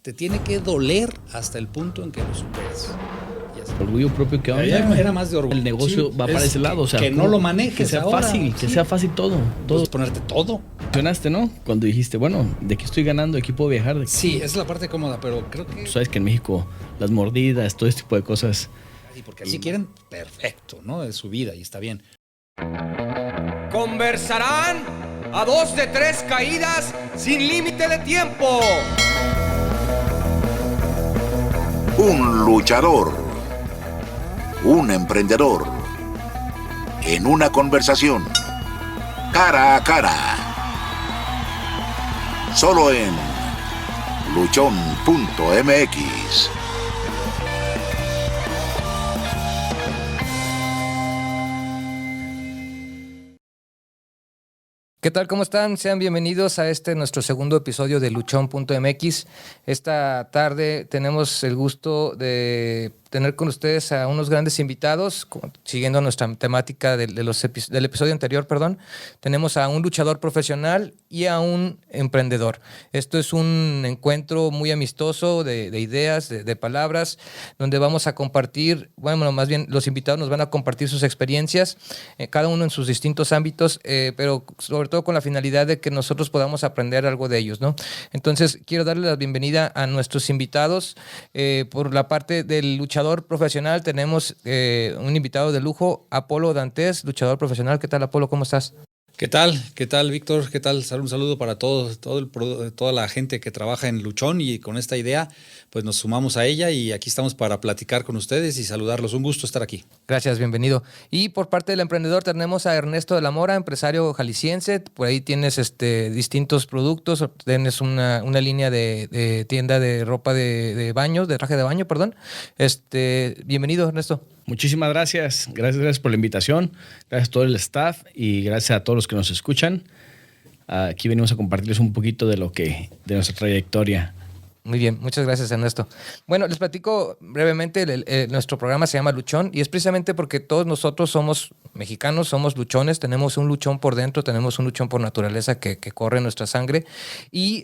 te tiene que doler hasta el punto en que lo superes. Orgullo propio, que era más de orgullo. El negocio va para ese lado, o sea, que no lo manejes, que sea ahora, fácil, que sea fácil todo. Puedes ponerte todo. Mencionaste, ¿no? Cuando dijiste, bueno, de aquí estoy ganando, de aquí puedo viajar. Sí, esa es la parte cómoda, pero creo que... Sabes que en México las mordidas, todo este tipo de cosas. Sí, porque así quieren perfecto, ¿no? De su vida y está bien. Conversarán a 2 de 3 caídas sin límite de tiempo. Un luchador, un emprendedor, en una conversación, cara a cara, solo en luchón.mx. ¿Qué tal? ¿Cómo están? Sean bienvenidos a nuestro segundo episodio de Luchón.mx. Esta tarde tenemos el gusto de tener con ustedes a unos grandes invitados, siguiendo nuestra temática del episodio anterior, perdón. Tenemos a un luchador profesional y a un emprendedor. Esto es un encuentro muy amistoso de ideas, de palabras, donde vamos a compartir, bueno, más bien los invitados nos van a compartir sus experiencias, cada uno en sus distintos ámbitos, pero sobre todo con la finalidad de que nosotros podamos aprender algo de ellos, ¿no? Entonces, quiero darle la bienvenida a nuestros invitados. Por la parte del luchador profesional tenemos un invitado de lujo, Apolo Dantes, luchador profesional. ¿Qué tal, Apolo? ¿Cómo estás? ¿Qué tal, Víctor? ¿Qué tal? Un saludo para toda la gente que trabaja en Luchón, y con esta idea pues nos sumamos a ella y aquí estamos para platicar con ustedes y saludarlos. Un gusto estar aquí. Gracias, bienvenido. Y por parte del emprendedor tenemos a Ernesto de la Mora, empresario jalisciense. Por ahí tienes distintos productos, tienes una línea de tienda de ropa de baño, de traje de baño, perdón. Bienvenido, Ernesto. Muchísimas gracias. Gracias por la invitación. Gracias a todo el staff y gracias a todos los que nos escuchan. Aquí venimos a compartirles un poquito de nuestra trayectoria. Muy bien, muchas gracias, Ernesto. Bueno, les platico brevemente, nuestro programa se llama Luchón y es precisamente porque todos nosotros somos mexicanos, somos luchones, tenemos un luchón por dentro, tenemos un luchón por naturaleza que corre en nuestra sangre, y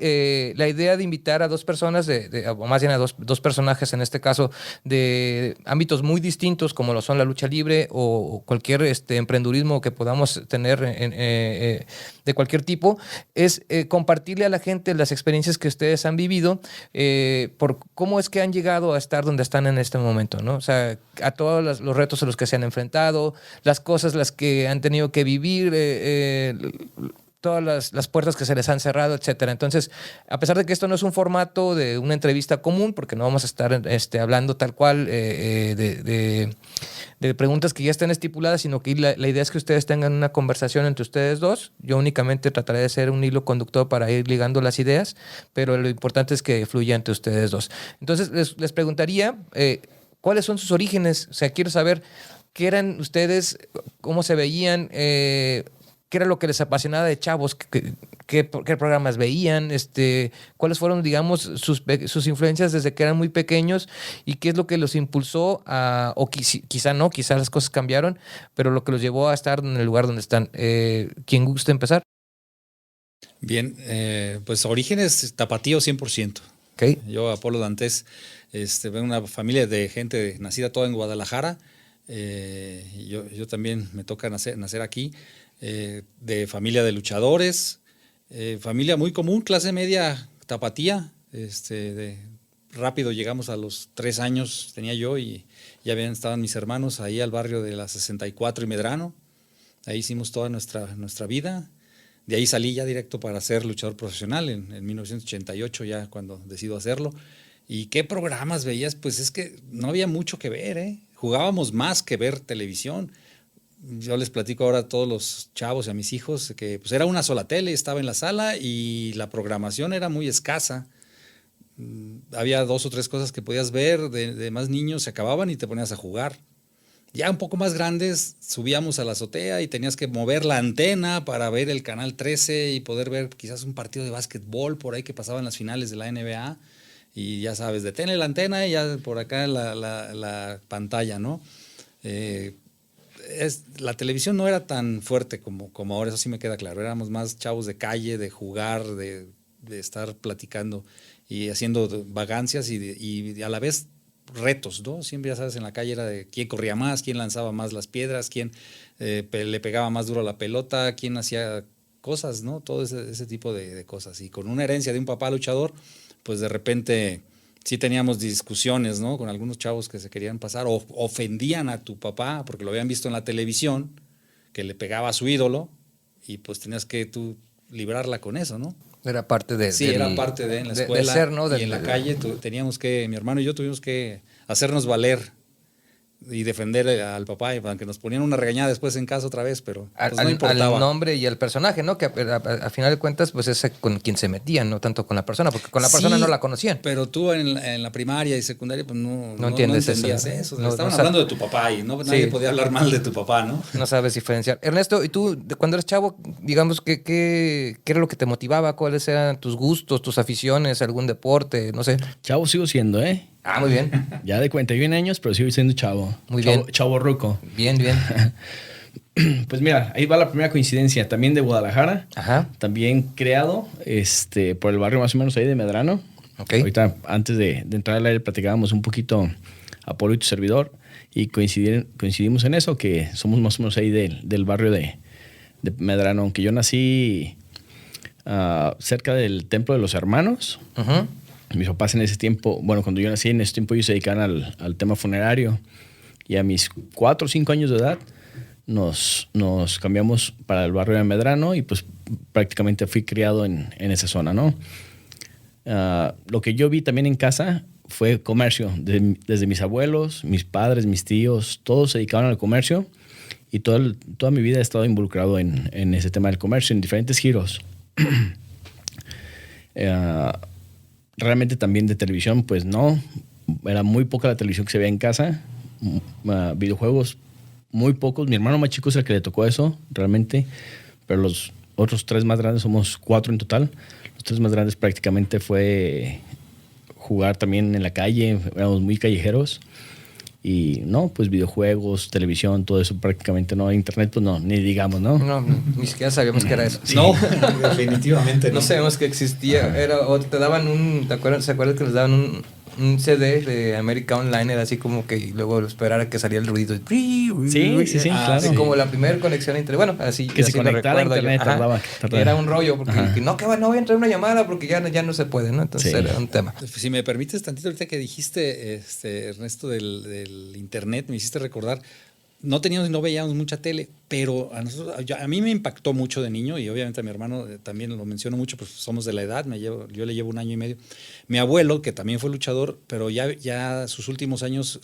la idea de invitar a dos personas, o más bien a dos personajes en este caso, de ámbitos muy distintos como lo son la lucha libre o cualquier emprendurismo que podamos tener de cualquier tipo, es compartirle a la gente las experiencias que ustedes han vivido, por cómo es que han llegado a estar donde están en este momento, ¿no? O sea, a todos los retos a los que se han enfrentado, las cosas las que han tenido que vivir, todas las puertas que se les han cerrado, etcétera. Entonces, a pesar de que esto no es un formato de una entrevista común, porque no vamos a estar hablando tal cual de preguntas que ya estén estipuladas, sino que la idea es que ustedes tengan una conversación entre ustedes dos. Yo únicamente trataré de ser un hilo conductor para ir ligando las ideas, pero lo importante es que fluya entre ustedes dos. Entonces, les preguntaría, ¿cuáles son sus orígenes? O sea, quiero saber qué eran ustedes, cómo se veían, qué era lo que les apasionaba de chavos, qué programas veían, cuáles fueron, digamos, sus influencias desde que eran muy pequeños y qué es lo que los impulsó o quizá no, quizá las cosas cambiaron, pero lo que los llevó a estar en el lugar donde están. ¿Quién gusta empezar? Bien, pues orígenes tapatío 100%. Okay. Yo, Apolo Dantes, vengo de una familia de gente nacida toda en Guadalajara. Yo también me toca nacer aquí. De familia de luchadores, familia muy común, clase media tapatía. Rápido llegamos a los 3 años, tenía yo, y ya estaban mis hermanos ahí al barrio de la 64 y Medrano. Ahí hicimos toda nuestra vida. De ahí salí ya directo para ser luchador profesional en 1988, ya cuando decido hacerlo. ¿Y qué programas veías? Pues es que no había mucho que ver, ¿eh? Jugábamos más que ver televisión. Yo les platico ahora a todos los chavos y a mis hijos que pues era una sola tele, estaba en la sala y la programación era muy escasa. Había 2 o 3 cosas que podías ver de más niños, se acababan y te ponías a jugar. Ya un poco más grandes subíamos a la azotea y tenías que mover la antena para ver el canal 13 y poder ver quizás un partido de básquetbol por ahí que pasaba en las finales de la NBA. Y ya sabes, deténle la antena y ya por acá la pantalla, ¿no? La televisión no era tan fuerte como ahora, eso sí me queda claro. Éramos más chavos de calle, de jugar, de estar platicando. y haciendo vagancias y a la vez retos, ¿no? Siempre, ya sabes, en la calle era de quién corría más, quién lanzaba más las piedras, quién le pegaba más duro a la pelota, quién hacía cosas, ¿no? Todo ese tipo de cosas. Y con una herencia de un papá luchador, pues de repente sí teníamos discusiones, ¿no? Con algunos chavos que se querían pasar o ofendían a tu papá porque lo habían visto en la televisión, que le pegaba a su ídolo y pues tenías que tú librarla con eso, ¿no? Era parte de... Sí, era parte de en la escuela de ser, ¿no? y en la calle teníamos que, mi hermano y yo tuvimos que hacernos valer y defender al papá, y aunque nos ponían una regañada después en casa otra vez, pero pues no importaba. Al nombre y al personaje, ¿no? Que a final de cuentas, pues es con quien se metían, no tanto con la persona, porque con la persona Sí, no la conocían. Pero tú en la primaria y secundaria, pues no entiendes entendías eso. eso. Estaban hablando de tu papá y nadie podía hablar mal de tu papá, ¿no? No sabes diferenciar. Ernesto, ¿y tú, cuando eres chavo, digamos, qué era lo que te motivaba? ¿Cuáles eran tus gustos, tus aficiones, algún deporte? No sé. Chavo sigo siendo, ¿eh? Ah, muy bien. Ya de 41 años, pero sigo siendo chavo. Muy bien. Chavo ruco. Bien, bien. Pues mira, ahí va la primera coincidencia. También de Guadalajara. Ajá. También creado por el barrio más o menos ahí de Medrano. Ok. Ahorita, antes de entrar al aire, platicábamos un poquito Apolo y tu servidor. Y coincidimos en eso, que somos más o menos ahí del barrio de Medrano. Aunque yo nací cerca del Templo de los Hermanos. Ujú. Mis papás en ese tiempo, bueno, cuando yo nací en ese tiempo ellos se dedicaban al tema funerario. Y a mis 4 o 5 años de edad nos cambiamos para el barrio de Medrano y pues prácticamente fui criado en esa zona, ¿no? Lo que yo vi también en casa fue comercio. Desde mis abuelos, mis padres, mis tíos, todos se dedicaban al comercio y toda mi vida he estado involucrado en ese tema del comercio, en diferentes giros. Realmente también de televisión, pues no. Era muy poca la televisión que se veía en casa. Videojuegos, muy pocos. Mi hermano más chico es el que le tocó eso, realmente. Pero los otros 3 más grandes, somos 4 en total. Los 3 más grandes prácticamente fue jugar también en la calle. Éramos muy callejeros. Y no, pues videojuegos, televisión, todo eso prácticamente no. Internet, pues no, ni digamos, ¿no? No, ni siquiera sabíamos que era eso. No, definitivamente No sabemos que existía. O te daban ¿se acuerdan que les daban un CD de América Online? Era así como que y luego esperar a que saliera el ruido. Sí, claro. Así como la primera conexión a internet. Bueno, así Que así se lo conectara a recuerdo yo. internet Ajá. tardaba. Que era un rollo, porque Ajá. que no voy a entrar una llamada porque ya no se puede, ¿no? Entonces Sí. era un tema. Si me permites tantito ahorita que dijiste, Ernesto, del internet, me hiciste recordar, no teníamos y no veíamos mucha tele, pero a mí me impactó mucho de niño y obviamente a mi hermano también lo menciono mucho, pues somos de la edad, yo le llevo 1 año y medio. Mi abuelo, que también fue luchador, pero ya sus últimos años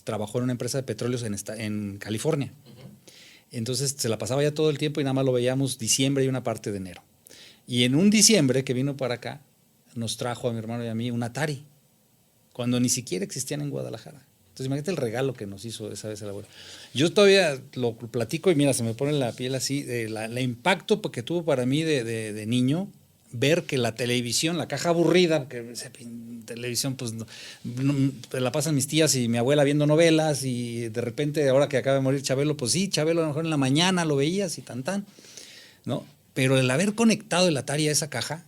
trabajó en una empresa de petróleos en California. Entonces se la pasaba ya todo el tiempo y nada más lo veíamos diciembre y una parte de enero. Y en un diciembre que vino para acá, nos trajo a mi hermano y a mí un Atari, cuando ni siquiera existían en Guadalajara. Entonces imagínate el regalo que nos hizo esa vez el abuelo. Yo todavía lo platico y mira, se me pone la piel así, el impacto que tuvo para mí de niño, ver que la televisión, la caja aburrida, porque televisión pues la pasan mis tías y mi abuela viendo novelas y de repente ahora que acaba de morir Chabelo, pues sí, Chabelo a lo mejor en la mañana lo veías y tan, ¿no? Pero el haber conectado el Atari a esa caja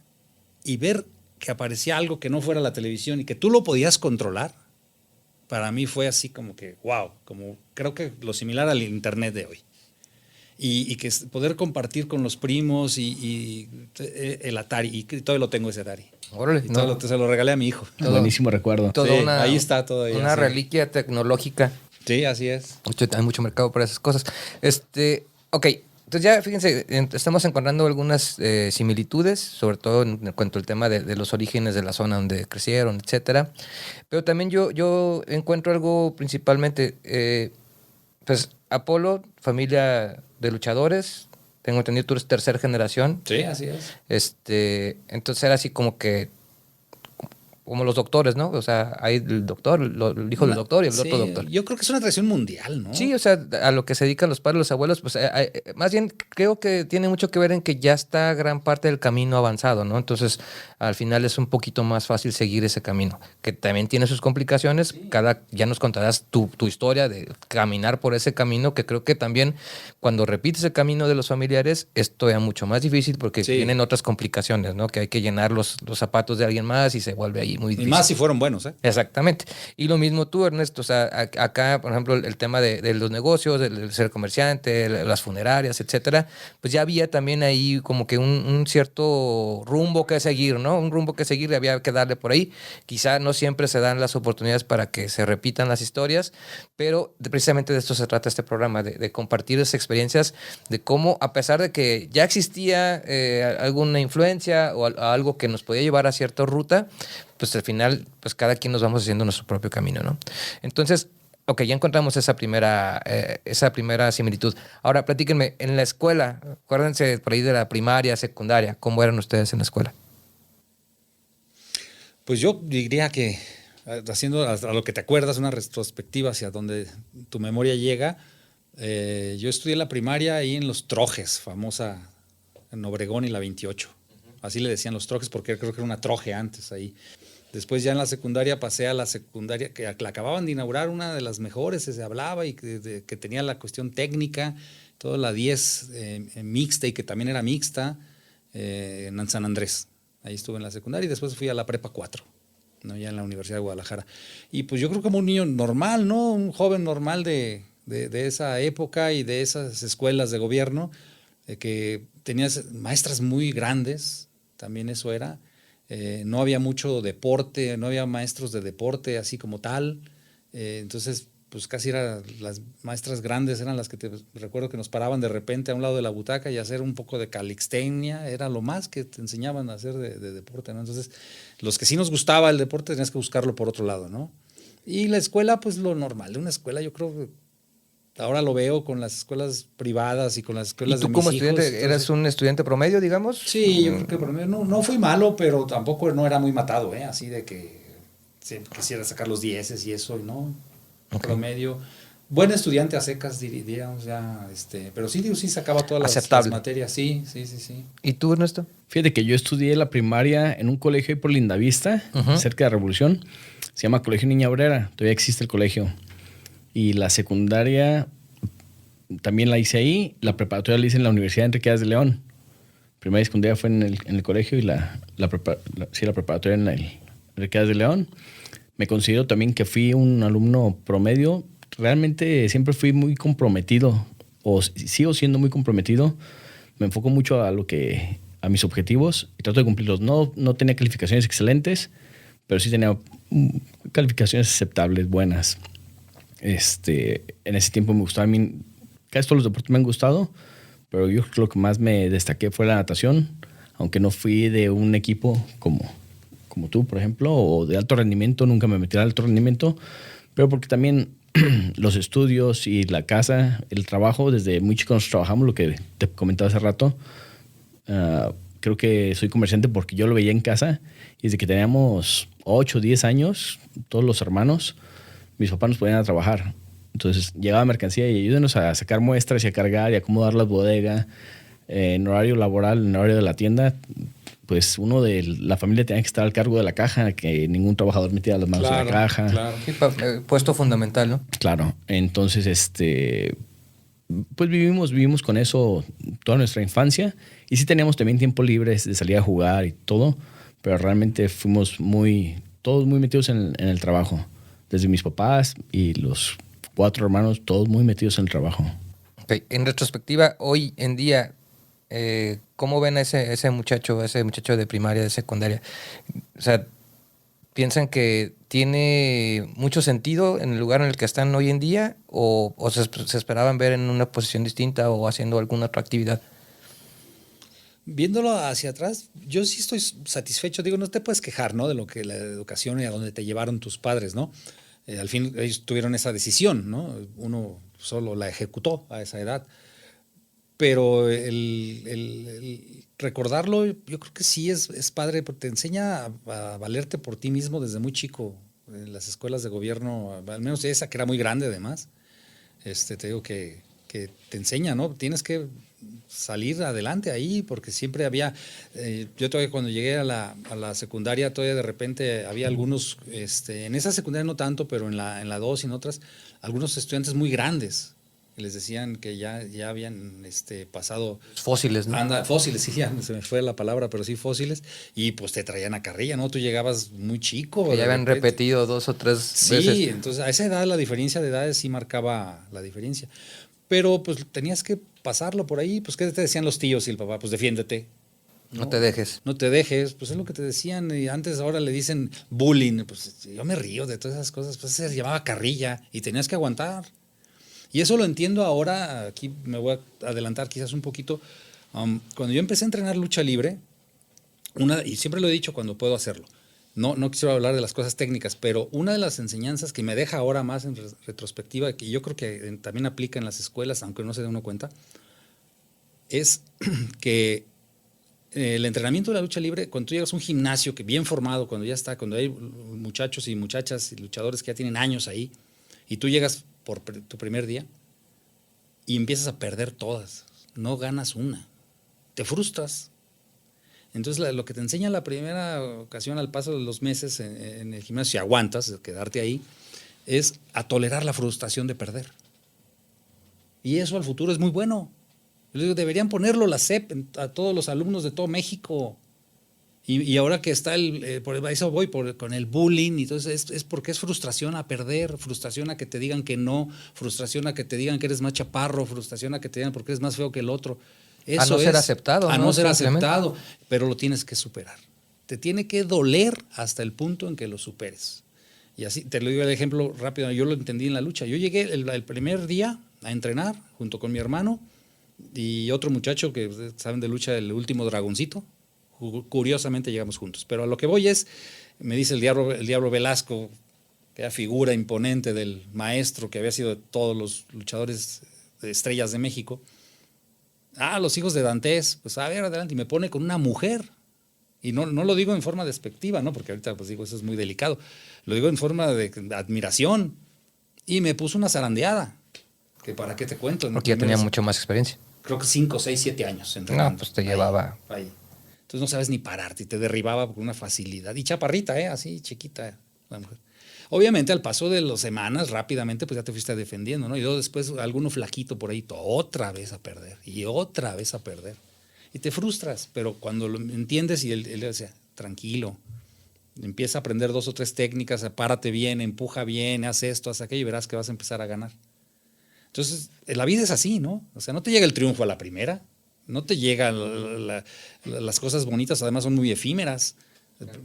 y ver que aparecía algo que no fuera la televisión y que tú lo podías controlar, para mí fue así como que, wow, como creo que lo similar al internet de hoy. Y que poder compartir con los primos y el Atari, y todavía lo tengo ese Atari. Órale, Y se lo regalé a mi hijo. Buenísimo recuerdo. Todo Sí, ahí está todavía. Una sí. reliquia tecnológica. Sí, así es. Hay mucho mercado para esas cosas. Ok, entonces ya fíjense, estamos encontrando algunas similitudes, sobre todo en cuanto al tema de los orígenes de la zona donde crecieron, etcétera. Pero también yo encuentro algo principalmente, pues Apolo, familia de luchadores, tengo entendido tú eres 3ª generación. Sí, así es. Entonces era así como que como los doctores, ¿no? O sea, hay el doctor, el hijo del doctor y el otro doctor. Yo creo que es una tradición mundial, ¿no? Sí, o sea, a lo que se dedican los padres, los abuelos, pues más bien creo que tiene mucho que ver en que ya está gran parte del camino avanzado, ¿no? Entonces, al final es un poquito más fácil seguir ese camino, que también tiene sus complicaciones. Ya nos contarás tu historia de caminar por ese camino, que creo que también cuando repites el camino de los familiares es todavía mucho más difícil porque tienen otras complicaciones, ¿no? Que hay que llenar los zapatos de alguien más y se vuelve ahí muy difícil. Y más si fueron buenos, ¿eh? Exactamente. Y lo mismo tú, Ernesto. O sea, acá, por ejemplo, el tema de los negocios, del ser comerciante, las funerarias, etcétera, pues ya había también ahí como que un cierto rumbo que seguir, ¿no? Un rumbo que seguir, había que darle por ahí. Quizá no siempre se dan las oportunidades para que se repitan las historias, pero precisamente de esto se trata este programa, de compartir esas experiencias, de cómo, a pesar de que ya existía alguna influencia o algo que nos podía llevar a cierta ruta, pues al final, pues cada quien nos vamos haciendo nuestro propio camino, ¿no? Entonces, ok, ya encontramos esa primera similitud. Ahora, platíquenme, en la escuela, acuérdense por ahí de la primaria, secundaria, ¿cómo eran ustedes en la escuela? Pues yo diría que, haciendo a lo que te acuerdas, una retrospectiva hacia donde tu memoria llega, yo estudié la primaria ahí en Los Trojes, famosa en Obregón y la 28. Así le decían Los Trojes porque creo que era una troje antes ahí. Después ya en la secundaria pasé a la secundaria, que la acababan de inaugurar, una de las mejores, se hablaba y que tenía la cuestión técnica, toda la 10 mixta y que también era mixta, en San Andrés. Ahí estuve en la secundaria y después fui a la prepa 4, ¿no? Ya en la Universidad de Guadalajara. Y pues yo creo como un niño normal, ¿no? Un joven normal de esa época y de esas escuelas de gobierno, que tenías maestras muy grandes, también eso era. No había mucho deporte, no había maestros de deporte así como tal. Entonces, pues casi las maestras grandes eran las que recuerdo que nos paraban de repente a un lado de la butaca y hacer un poco de calixtenia, era lo más que te enseñaban a hacer de deporte, ¿no? Entonces, los que sí nos gustaba el deporte tenías que buscarlo por otro lado, ¿no? Y la escuela, pues lo normal de una escuela, yo creo que ahora lo veo con las escuelas privadas y con las escuelas de mis hijos. ¿Y tú como estudiante, eras un estudiante promedio, digamos? Sí, yo creo que promedio no fui malo, pero tampoco no era muy matado, ¿eh? Así de que quisiera sacar los 10 y eso, ¿no? Okay. Promedio. Buen estudiante a secas, diríamos ya, pero sí sacaba todas las materias, sí. ¿Y tú, Ernesto? Fíjate que yo estudié la primaria en un colegio ahí por Lindavista, cerca de Revolución. Se llama Colegio Niña Obrera, todavía existe el colegio. Y la secundaria también la hice ahí, la preparatoria la hice en la Universidad de Enriquedas de León. Primera y secundaria fue en el colegio y la preparatoria en el Enriquedas de León. Me considero también que fui un alumno promedio. Realmente siempre fui muy comprometido, o sigo siendo muy comprometido. Me enfoco mucho a mis objetivos y trato de cumplirlos. No tenía calificaciones excelentes, pero sí tenía calificaciones aceptables, buenas. En ese tiempo me gustaba, a mí casi todos los deportes me han gustado, pero yo creo que lo que más me destaqué fue la natación, aunque no fui de un equipo como tú, por ejemplo, o de alto rendimiento, nunca me metí al alto rendimiento, pero porque también los estudios y la casa, el trabajo, desde muy chicos trabajamos, lo que te comentaba hace rato. Creo que soy comerciante porque yo lo veía en casa y desde que teníamos 8 o 10 años, todos los hermanos, mis papás nos ponían a trabajar. Entonces llegaba mercancía y ayúdenos a sacar muestras y a cargar y a acomodar la bodega. En horario laboral, en horario de la tienda, pues uno de la familia tenía que estar al cargo de la caja, que ningún trabajador metiera las manos en la caja. Claro. Sí, puesto fundamental, ¿no? Claro. Entonces, pues vivimos con eso toda nuestra infancia y sí teníamos también tiempo libre de salir a jugar y todo, pero realmente fuimos todos muy metidos en el trabajo. Desde mis papás y los 4 hermanos, todos muy metidos en el trabajo. Okay. En retrospectiva, hoy en día, ¿cómo ven a ese muchacho de primaria, de secundaria? O sea, ¿piensan que tiene mucho sentido en el lugar en el que están hoy en día o se esperaban ver en una posición distinta o haciendo alguna otra actividad? Viéndolo hacia atrás, yo sí estoy satisfecho. Digo, no te puedes quejar, ¿no? De lo que la educación y a dónde te llevaron tus padres, ¿no? Al fin ellos tuvieron esa decisión, ¿no? Uno solo la ejecutó a esa edad. pero el recordarlo, yo creo que sí es padre, porque te enseña a valerte por ti mismo desde muy chico. En las escuelas de gobierno, al menos esa que era muy grande además, te digo que te enseña, ¿no? Tienes que salir adelante ahí, porque siempre había, yo todavía cuando llegué a la secundaria, todavía de repente había algunos, en esa secundaria no tanto, pero en la 2 y en otras, algunos estudiantes muy grandes, que les decían que ya habían pasado... Fósiles, ¿no? Fósiles, sí, ya se me fue la palabra, pero sí fósiles, y pues te traían a carrilla, ¿no? Tú llegabas muy chico. Que ya habían repetido 2 o 3 veces. Sí, entonces a esa edad la diferencia de edades sí marcaba la diferencia. Pero pues tenías que pasarlo por ahí, pues ¿qué te decían los tíos y el papá? Pues defiéndete. No te dejes. No te dejes, pues es lo que te decían. Y antes, ahora le dicen bullying. Pues yo me río de todas esas cosas. Pues se llamaba carrilla y tenías que aguantar. Y eso lo entiendo ahora. Aquí me voy a adelantar quizás un poquito. Cuando yo empecé a entrenar lucha libre, y siempre lo he dicho cuando puedo hacerlo, no quisiera hablar de las cosas técnicas, pero una de las enseñanzas que me deja ahora más en retrospectiva, que yo creo que también aplica en las escuelas, aunque no se dé uno cuenta, es que el entrenamiento de la lucha libre, cuando tú llegas a un gimnasio que bien formado, cuando hay muchachos y muchachas y luchadores que ya tienen años ahí, y tú llegas por tu primer día y empiezas a perder todas, no ganas una, te frustras. Entonces lo que te enseña la primera ocasión al paso de los meses en el gimnasio, si aguantas quedarte ahí, es a tolerar la frustración de perder. Y eso al futuro es muy bueno. Yo digo, deberían ponerlo la SEP a todos los alumnos de todo México. Y ahora que está por eso voy con el bullying, y entonces es porque es frustración a perder, frustración a que te digan que no, frustración a que te digan que eres más chaparro, frustración a que te digan porque eres más feo que el otro. Eso a no ser aceptado. A no ser aceptado, pero lo tienes que superar. Te tiene que doler hasta el punto en que lo superes. Y así, te lo digo el ejemplo rápido, yo lo entendí en la lucha. Yo llegué el primer día a entrenar junto con mi hermano y otro muchacho que saben de lucha, el último dragoncito. Curiosamente llegamos juntos. Pero a lo que voy me dice el Diablo Velasco, que era figura imponente del maestro que había sido de todos los luchadores de estrellas de México. Los hijos de Dantes, pues a ver, adelante, y me pone con una mujer. Y no lo digo en forma despectiva, ¿no? Porque ahorita pues digo, eso es muy delicado. Lo digo en forma de admiración. Y me puso una zarandeada. Que para qué te cuento, ¿no? Porque ya tenía mucho más experiencia. Creo que 5, 6, 7 años entrenando. No, pues te llevaba. Ahí. Entonces no sabes ni pararte y te derribaba con una facilidad. Y chaparrita, así chiquita la mujer. Obviamente al paso de las semanas, rápidamente, pues ya te fuiste defendiendo, ¿no? Y luego después alguno flaquito por ahí, otra vez a perder, y otra vez a perder. Y te frustras, pero cuando lo entiendes y él decía, tranquilo, empieza a aprender 2 o 3 técnicas, párate bien, empuja bien, haz esto, haz aquello y verás que vas a empezar a ganar. Entonces, la vida es así, ¿no? O sea, no te llega el triunfo a la primera, no te llegan las cosas bonitas, además son muy efímeras.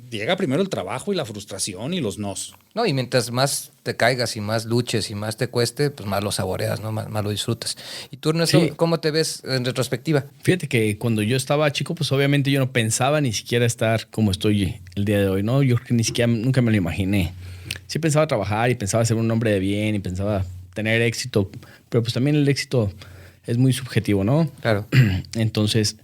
Llega primero el trabajo y la frustración y los nos. No, y mientras más te caigas y más luches y más te cueste, pues más lo saboreas, ¿no? Más lo disfrutas. ¿Y tú, Ernesto, cómo te ves en retrospectiva? Fíjate que cuando yo estaba chico, pues obviamente yo no pensaba ni siquiera estar como estoy el día de hoy, ¿no? Yo creo que ni siquiera, nunca me lo imaginé. Sí pensaba trabajar y pensaba ser un hombre de bien y pensaba tener éxito, pero pues también el éxito es muy subjetivo, ¿no? Claro. Entonces,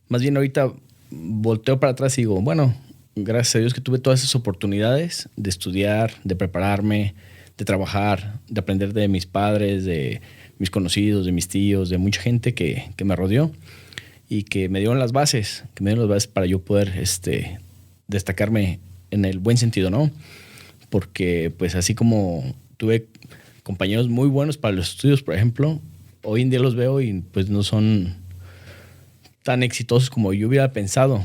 más bien ahorita volteo para atrás y digo, bueno, gracias a Dios que tuve todas esas oportunidades de estudiar, de prepararme, de trabajar, de aprender de mis padres, de mis conocidos, de mis tíos, de mucha gente que me rodeó y que me dieron las bases, para yo poder destacarme en el buen sentido, ¿no? Porque pues así como tuve compañeros muy buenos para los estudios, por ejemplo, hoy en día los veo y pues no son tan exitosos como yo hubiera pensado.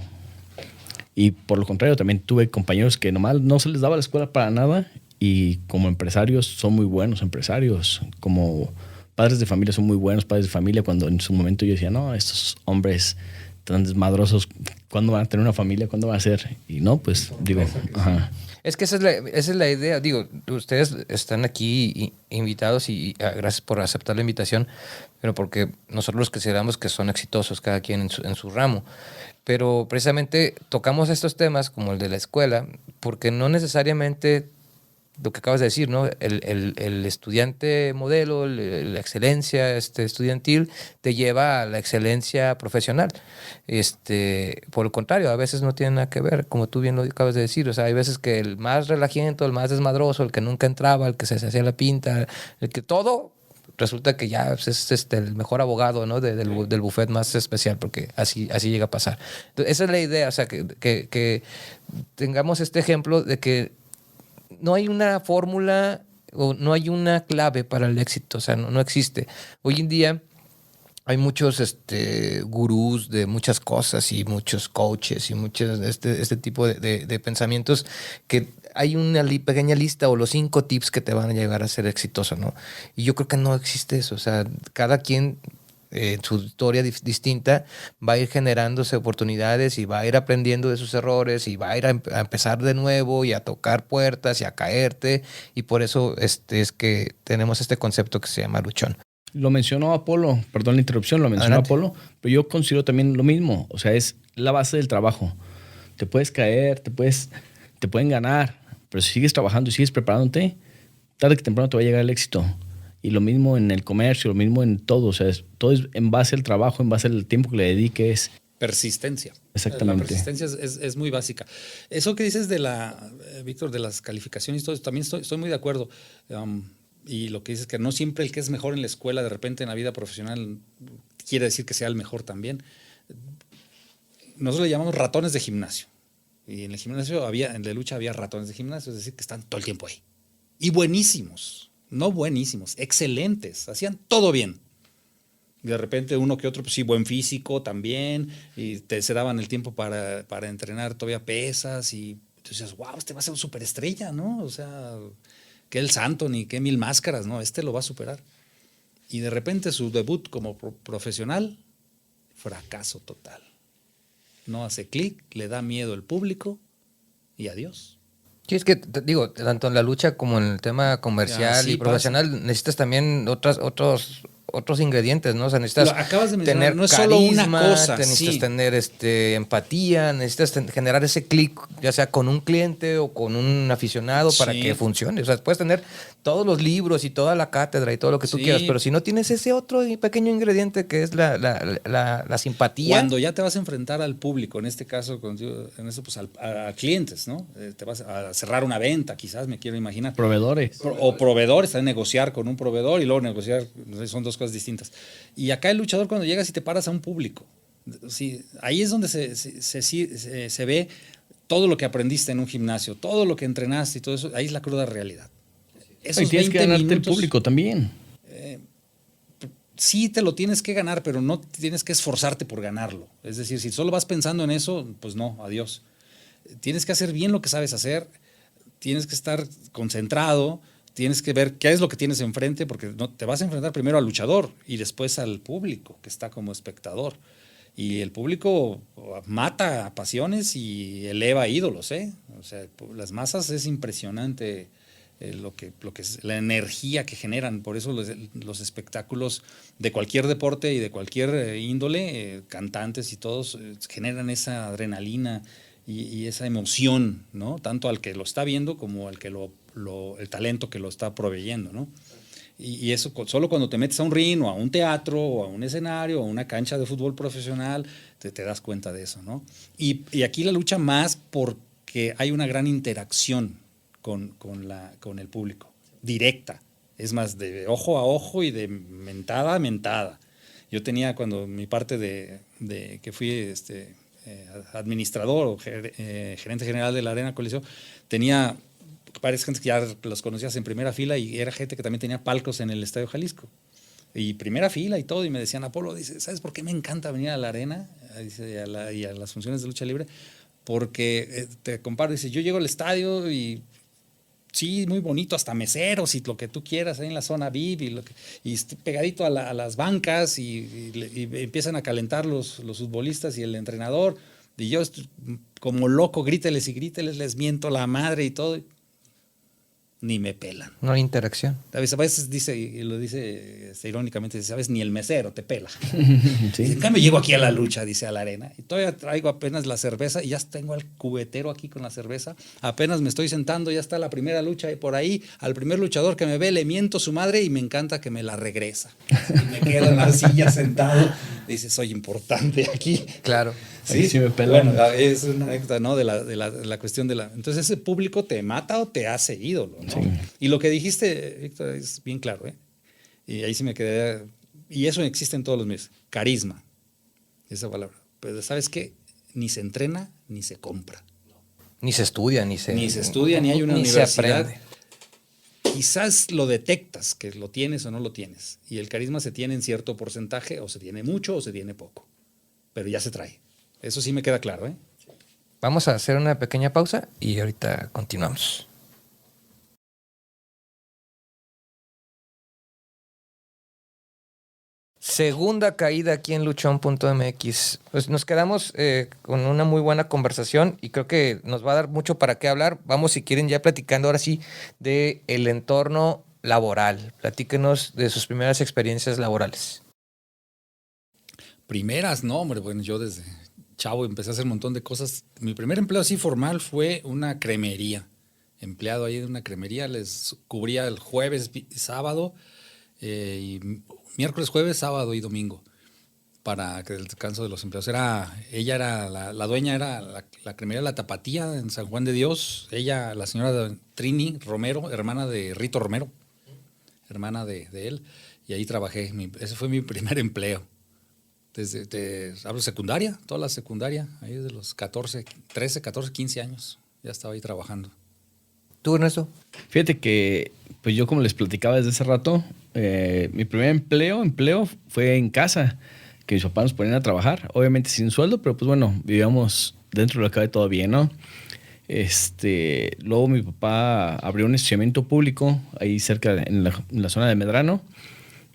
Y por lo contrario, también tuve compañeros que nomás no se les daba la escuela para nada y como empresarios son muy buenos empresarios. Como padres de familia son muy buenos padres de familia, cuando en su momento yo decía, no, estos hombres tan desmadrosos, ¿cuándo van a tener una familia? ¿Cuándo van a ser? Y no, pues digo, ajá. Es que esa es la idea. Digo, ustedes están aquí invitados y gracias por aceptar la invitación, pero porque nosotros consideramos que son exitosos cada quien en su ramo. Pero precisamente tocamos estos temas como el de la escuela porque no necesariamente lo que acabas de decir, ¿no? El estudiante modelo, la excelencia estudiantil te lleva a la excelencia profesional. Por el contrario, a veces no tiene nada que ver, como tú bien lo acabas de decir. O sea, hay veces que el más relajiento, el más desmadroso, el que nunca entraba, el que se hacía la pinta, el que todo, resulta que ya es el mejor abogado, ¿no? Del buffet más especial, porque así llega a pasar. Entonces, esa es la idea, o sea, que tengamos este ejemplo de que no hay una fórmula o no hay una clave para el éxito, o sea, no existe. Hoy en día hay muchos gurús de muchas cosas y muchos coaches y muchos este tipo de pensamientos que hay una pequeña lista o los 5 tips que te van a llegar a ser exitoso, ¿no? Y yo creo que no existe eso, o sea, cada quien en su historia distinta va a ir generándose oportunidades y va a ir aprendiendo de sus errores y va a ir a empezar de nuevo y a tocar puertas y a caerte, y por eso es que tenemos este concepto que se llama luchón. Lo mencionó Apolo, perdón la interrupción, lo mencionó Adelante. Apolo, pero yo considero también lo mismo, o sea, es la base del trabajo. Te puedes caer, te pueden ganar, pero si sigues trabajando y sigues preparándote, tarde que temprano te va a llegar el éxito. Y lo mismo en el comercio, lo mismo en todo. O sea, todo es en base al trabajo, en base al tiempo que le dediques. Persistencia. Exactamente. La persistencia es muy básica. Eso que dices Víctor, de las calificaciones y todo eso, también estoy muy de acuerdo. Y lo que dices que no siempre el que es mejor en la escuela, de repente en la vida profesional, quiere decir que sea el mejor también. Nosotros le llamamos ratones de gimnasio. Y en el gimnasio en la lucha había ratones de gimnasio, es decir, que están todo el tiempo ahí. Y buenísimos. No buenísimos, excelentes, hacían todo bien. Y de repente uno que otro, pues sí, buen físico también, y se daban el tiempo para entrenar todavía pesas, y tú decías, wow, va a ser un superestrella, ¿no? O sea, que el santo, ni que 1000 máscaras, ¿no? Lo va a superar. Y de repente su debut como profesional, fracaso total. No hace clic, le da miedo el público, y adiós. Sí, es que te digo, tanto en la lucha como en el tema comercial Sí y profesional, necesitas también otros ingredientes, ¿no? O sea, necesitas acabas de mencionar, tener no es carisma, solo una cosa, necesitas sí. tener empatía, necesitas generar ese clic, ya sea con un cliente o con un aficionado, para Sí. que funcione. O sea, puedes tener todos los libros y toda la cátedra y todo lo que tú Sí. quieras, pero si no tienes ese otro pequeño ingrediente que es la simpatía. Cuando ya te vas a enfrentar al público, en este caso, pues a clientes, ¿no? Te vas a cerrar una venta, quizás, me quiero imaginar. Proveedores. O proveedores, a negociar con un proveedor y luego negociar, son dos cosas distintas. Y acá el luchador, cuando llegas y te paras a un público, sí, ahí es donde se ve todo lo que aprendiste en un gimnasio, todo lo que entrenaste y todo eso, ahí es la cruda realidad. Esos Y tienes que 20 ganarte minutos, el público también. sí te lo tienes que ganar, pero no tienes que esforzarte por ganarlo. Es decir, si solo vas pensando en eso, pues no, adiós. Tienes que hacer bien lo que sabes hacer, tienes que estar concentrado, tienes que ver qué es lo que tienes enfrente, porque no, te vas a enfrentar primero al luchador y después al público que está como espectador. Y el público mata pasiones y eleva ídolos, ¿eh? O sea, las masas es impresionante lo que es la energía que generan. Por eso los espectáculos de cualquier deporte y de cualquier índole, cantantes y todos, generan esa adrenalina y esa emoción, ¿no? Tanto al que lo está viendo como al que el talento que lo está proveyendo, ¿no? Y eso solo cuando te metes a un ring o a un teatro o a un escenario o a una cancha de fútbol profesional te das cuenta de eso, ¿no? Y aquí la lucha más porque hay una gran interacción con el público, directa. Es más, de ojo a ojo y de mentada a mentada. Yo tenía, cuando mi parte de que fui administrador o gerente general de la Arena Coliseo, tenía varias gente que ya los conocías en primera fila, y era gente que también tenía palcos en el Estadio Jalisco. Y primera fila y todo, y me decían, Apolo, dice, ¿sabes por qué me encanta venir a la Arena? Dice, y a las funciones de lucha libre, porque te comparo, dice, yo llego al estadio y sí, muy bonito, hasta meseros y lo que tú quieras ahí en la zona VIP, y pegadito a las bancas, y empiezan a calentar los futbolistas y el entrenador, y yo como loco, gríteles y gríteles, les miento la madre y todo. ni me pelan. No hay interacción. A veces dice, y lo dice irónicamente, dice, ¿sabes? Ni el mesero te pela. Sí. En cambio, llego aquí a la lucha, dice, a la arena, y todavía traigo apenas la cerveza y ya tengo al cubetero aquí con la cerveza. Apenas me estoy sentando, ya está la primera lucha y por ahí al primer luchador que me ve le miento su madre y me encanta que me la regresa. Y me quedo en la silla sentado. Dice, soy importante aquí. Claro. Ahí sí me pelan. Bueno, es una anécdota, ¿no? De la cuestión de la... Entonces ese público te mata o te hace ídolo, ¿no? Sí. Y lo que dijiste, Víctor, es bien claro, ¿eh? Y ahí sí me quedé... Y eso existe en todos los medios. Carisma. Esa palabra. Pero ¿sabes qué? Ni se entrena, ni se compra. Ni se estudia, ni se estudia, ni hay una ni universidad. se aprende. Quizás lo detectas, que lo tienes o no lo tienes. Y el carisma se tiene en cierto porcentaje, o se tiene mucho o se tiene poco. Pero ya se trae. Eso sí me queda claro, ¿eh? Vamos a hacer una pequeña pausa y ahorita continuamos. Segunda caída aquí en luchón.mx. Pues nos quedamos con una muy buena conversación y creo que nos va a dar mucho para qué hablar. Vamos, si quieren, ya platicando ahora sí de el entorno laboral. Platíquenos de sus primeras experiencias laborales. Primeras, no, hombre, bueno, yo desde chavo empecé a hacer un montón de cosas. Mi primer empleo así formal fue una cremería. Empleado ahí de una cremería, les cubría el jueves, sábado, y miércoles, jueves, sábado y domingo para que el descanso de los empleados. Ella era, la dueña era la cremería La Tapatía en San Juan de Dios. Ella, la señora Trini Romero, hermana de Rito Romero, hermana de él. Y ahí trabajé. Ese fue mi primer empleo. Hablo secundaria, toda la secundaria, ahí de los 13, 14, 15 años. Ya estaba ahí trabajando. ¿Tú, Ernesto? Fíjate que, pues yo como les platicaba desde hace rato, mi primer empleo fue en casa, que mis papás nos ponían a trabajar, obviamente sin sueldo, pero pues bueno, vivíamos dentro de lo que cabe todo bien, ¿no? Luego mi papá abrió un estacionamiento público ahí cerca, en la zona de Medrano,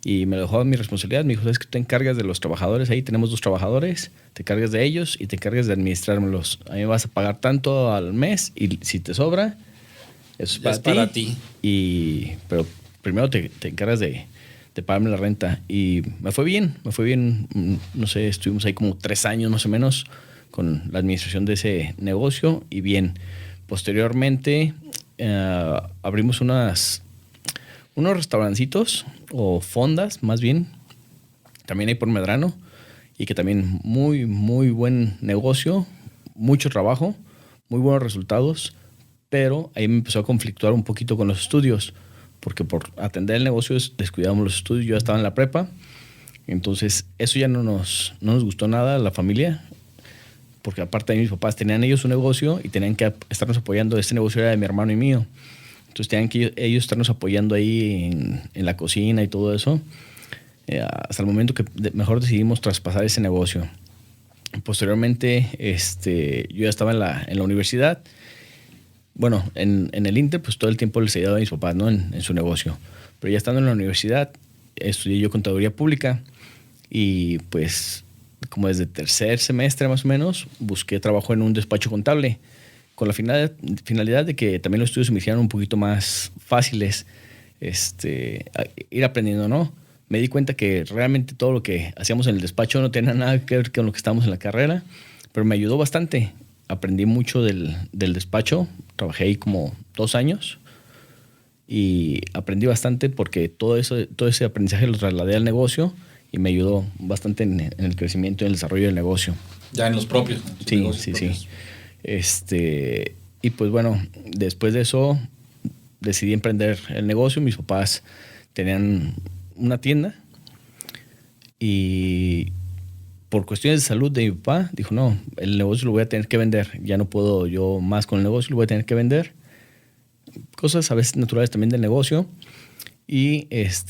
y me lo dejó a mi responsabilidad. Me dijo, ¿sabes que tú te encargas de los trabajadores? Ahí tenemos 2 trabajadores, te encargas de ellos y te encargas de administrármelos. A mí me vas a pagar tanto al mes y si te sobra, eso es para ti. Pero primero te encargas de pagarme la renta. Y me fue bien. No sé, estuvimos ahí como 3 años más o menos con la administración de ese negocio y bien. Posteriormente abrimos unos restaurancitos o fondas, más bien, también hay por Medrano, y que también muy, muy buen negocio, mucho trabajo, muy buenos resultados, pero ahí me empezó a conflictuar un poquito con los estudios, porque por atender el negocio descuidamos los estudios. Yo ya estaba en la prepa, entonces eso ya no nos gustó nada a la familia, porque aparte de mis papás tenían ellos un negocio y tenían que estarnos apoyando. Este negocio era de mi hermano y mío. Entonces tenían que ellos estarnos apoyando ahí en la cocina y todo eso, hasta el momento que mejor decidimos traspasar ese negocio. Posteriormente, yo ya estaba en la universidad. Bueno, en el Inter, pues todo el tiempo les ayudaba a mis papás, ¿no? En su negocio. Pero ya estando en la universidad, estudié yo contaduría pública y pues como desde tercer semestre más o menos, busqué trabajo en un despacho contable, con la finalidad de que también los estudios se me hicieran un poquito más fáciles, ir aprendiendo, ¿no? Me di cuenta que realmente todo lo que hacíamos en el despacho no tenía nada que ver con lo que estábamos en la carrera, pero me ayudó bastante. Aprendí mucho del despacho, trabajé ahí como 2 años y aprendí bastante porque todo ese aprendizaje lo trasladé al negocio y me ayudó bastante en el crecimiento y en el desarrollo del negocio. Ya en los propios. Sí. Y pues bueno, después de eso decidí emprender el negocio. Mis papás tenían una tienda y por cuestiones de salud de mi papá dijo, no, el negocio lo voy a tener que vender. Ya no puedo yo más con el negocio, lo voy a tener que vender. Cosas a veces naturales también del negocio. Y pues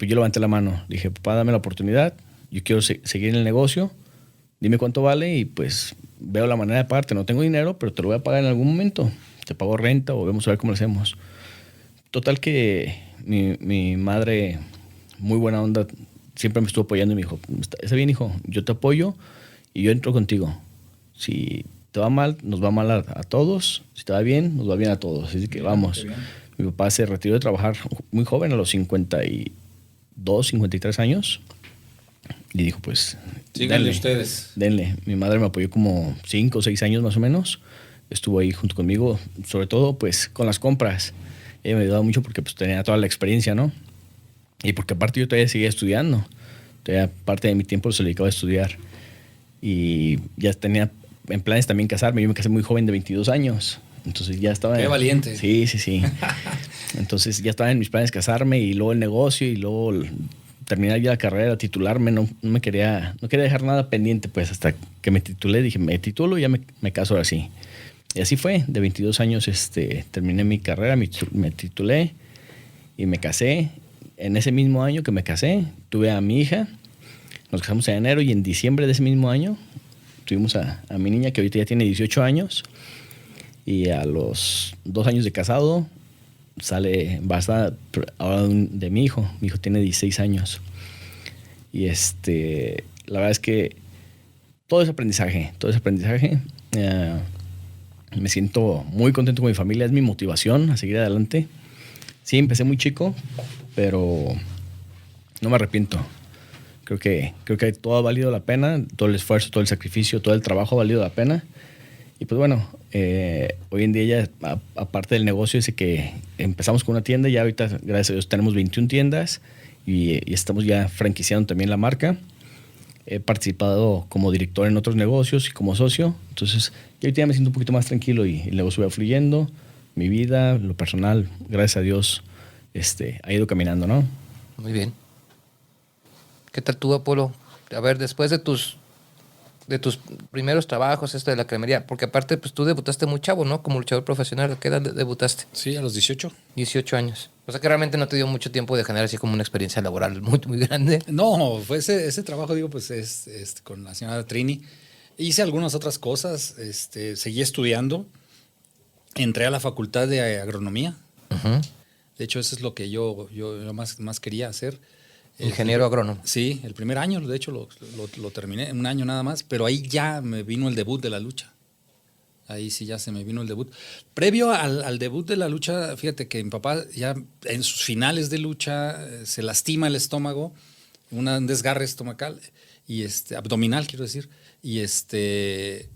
yo levanté la mano. Dije, papá, dame la oportunidad. Yo quiero seguir en el negocio. Dime cuánto vale y pues veo la manera de pagarte. No tengo dinero, pero te lo voy a pagar en algún momento. Te pago renta o vamos a ver cómo lo hacemos. Total que mi madre, muy buena onda, siempre me estuvo apoyando y me dijo, está bien, hijo, yo te apoyo y yo entro contigo. Si te va mal, nos va mal a todos. Si te va bien, nos va bien a todos. Así que vamos. Mi papá se retiró de trabajar muy joven, a los 52, 53 años. Y dijo, pues, Síganle ustedes. denle. Mi madre me apoyó como 5 o 6 años más o menos. Estuvo ahí junto conmigo, sobre todo, pues, con las compras. Ella me ayudaba mucho porque pues, tenía toda la experiencia, ¿no? Y porque aparte yo todavía seguía estudiando. Todavía parte de mi tiempo se lo dedicaba a estudiar. Y ya tenía en planes también casarme. Yo me casé muy joven, de 22 años. Entonces ya estaba... Qué valiente. Sí. Entonces ya estaba en mis planes casarme y luego el negocio y luego terminar ya la carrera, titularme. No quería dejar nada pendiente, pues hasta que me titulé. Dije, me titulo y ya me caso ahora sí. Y así fue. De 22 años terminé mi carrera, me titulé y me casé. En ese mismo año que me casé, tuve a mi hija. Nos casamos en enero y en diciembre de ese mismo año tuvimos a mi niña, que ahorita ya tiene 18 años. Y a los 2 años de casado sale embarazada ahora de mi hijo. Mi hijo tiene 16 años. Y la verdad es que todo ese aprendizaje. Me siento muy contento con mi familia. Es mi motivación a seguir adelante. Sí, empecé muy chico, pero no me arrepiento. Creo que todo ha valido la pena. Todo el esfuerzo, todo el sacrificio, todo el trabajo ha valido la pena. Y pues bueno, hoy en día ya, aparte del negocio ese que empezamos con una tienda, ya ahorita, gracias a Dios, tenemos 21 tiendas y estamos ya franquiciando también la marca. He participado como director en otros negocios y como socio. Entonces, ya ahorita ya me siento un poquito más tranquilo y el negocio va fluyendo. Mi vida, lo personal, gracias a Dios, ha ido caminando, ¿no? Muy bien. ¿Qué tal tú, Apolo? A ver, después de tus primeros trabajos, de la cremería, porque aparte, pues tú debutaste muy chavo, ¿no? Como luchador profesional. ¿A qué edad debutaste? Sí, a los 18. 18 años. O sea que realmente no te dio mucho tiempo de generar así como una experiencia laboral muy, muy grande. No, fue ese trabajo, digo, pues es con la señora Trini. Hice algunas otras cosas, seguí estudiando. Entré a la facultad de agronomía. Uh-huh. De hecho, eso es lo que yo más quería hacer. Ingeniero agrónomo. Sí, el primer año, de hecho, lo terminé, un año nada más, pero ahí ya me vino el debut de la lucha. Ahí sí ya se me vino el debut. Previo al debut de la lucha, fíjate que mi papá ya en sus finales de lucha se lastima el estómago, un desgarre estomacal, y abdominal, quiero decir, y se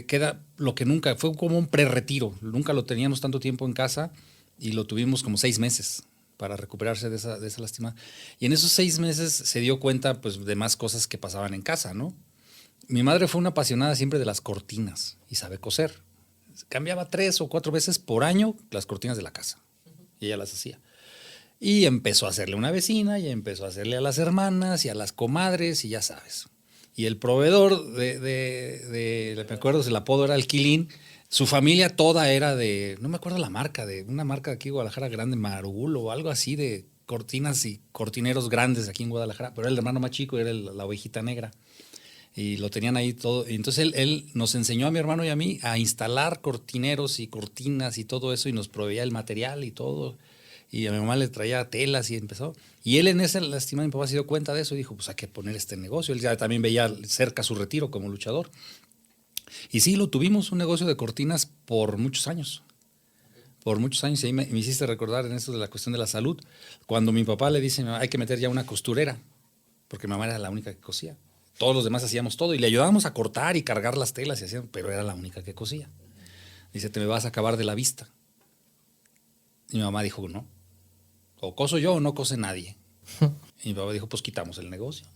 queda lo que nunca, fue como un prerretiro. Nunca lo teníamos tanto tiempo en casa y lo tuvimos como 6 meses para recuperarse de esa lastima. Y en esos 6 meses se dio cuenta, pues, de más cosas que pasaban en casa, ¿no? Mi madre fue una apasionada siempre de las cortinas y sabe coser. Cambiaba 3 o 4 veces por año las cortinas de la casa. Y ella las hacía. Y empezó a hacerle a una vecina, y empezó a hacerle a las hermanas y a las comadres, y ya sabes. Y el proveedor me acuerdo, el apodo era Alquilín. Su familia toda era no me acuerdo la marca, de una marca de aquí en Guadalajara grande, Marul o algo así, de cortinas y cortineros grandes aquí en Guadalajara. Pero era el hermano más chico, era la ovejita negra. Y lo tenían ahí todo. Y entonces él nos enseñó a mi hermano y a mí a instalar cortineros y cortinas y todo eso, y nos proveía el material y todo. Y a mi mamá le traía telas y empezó. Y él en esa lástima, mi papá se dio cuenta de eso y dijo, pues hay que poner este negocio. Él ya también veía cerca su retiro como luchador. Y sí, lo tuvimos, un negocio de cortinas por muchos años. Por muchos años. Y ahí me hiciste recordar en esto de la cuestión de la salud. Cuando mi papá le dice, hay que meter ya una costurera, porque mi mamá era la única que cosía. Todos los demás hacíamos todo y le ayudábamos a cortar y cargar las telas, pero era la única que cosía. Dice, te me vas a acabar de la vista. Y mi mamá dijo, no. O coso yo o no cose nadie. Y mi papá dijo, pues quitamos el negocio.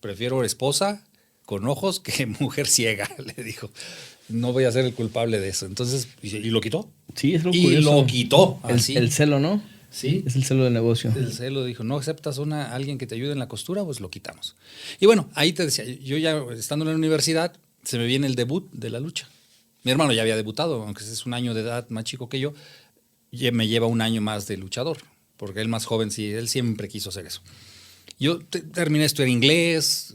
Prefiero esposa con ojos que mujer ciega, le dijo. No voy a ser el culpable de eso. Entonces, y lo quitó. Sí, es lo y curioso. Lo quitó. El celo, ¿no? Sí. Es el celo del negocio. El celo dijo, no aceptas alguien que te ayude en la costura, pues lo quitamos. Y bueno, ahí te decía, yo ya estando en la universidad, se me viene el debut de la lucha. Mi hermano ya había debutado, aunque es un año de edad más chico que yo, me lleva un año más de luchador, porque él más joven, sí, él siempre quiso hacer eso. Yo terminé de estudiar inglés,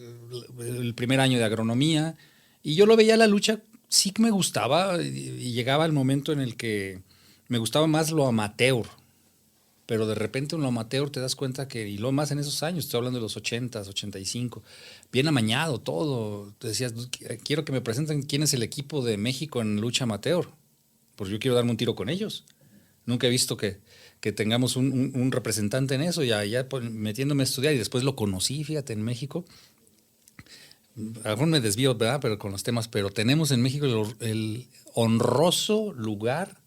el primer año de agronomía, y yo lo veía la lucha, sí que me gustaba, y llegaba el momento en el que me gustaba más lo amateur, pero de repente en lo amateur te das cuenta que, y lo más en esos años, estoy hablando de los 80s, 85, bien amañado todo. Te decías, quiero que me presenten quién es el equipo de México en lucha amateur, pues yo quiero darme un tiro con ellos. Nunca he visto que tengamos un representante en eso, ya metiéndome a estudiar y después lo conocí, fíjate, en México. A lo mejor me desvío, ¿verdad? Pero con los temas, pero tenemos en México el honroso lugar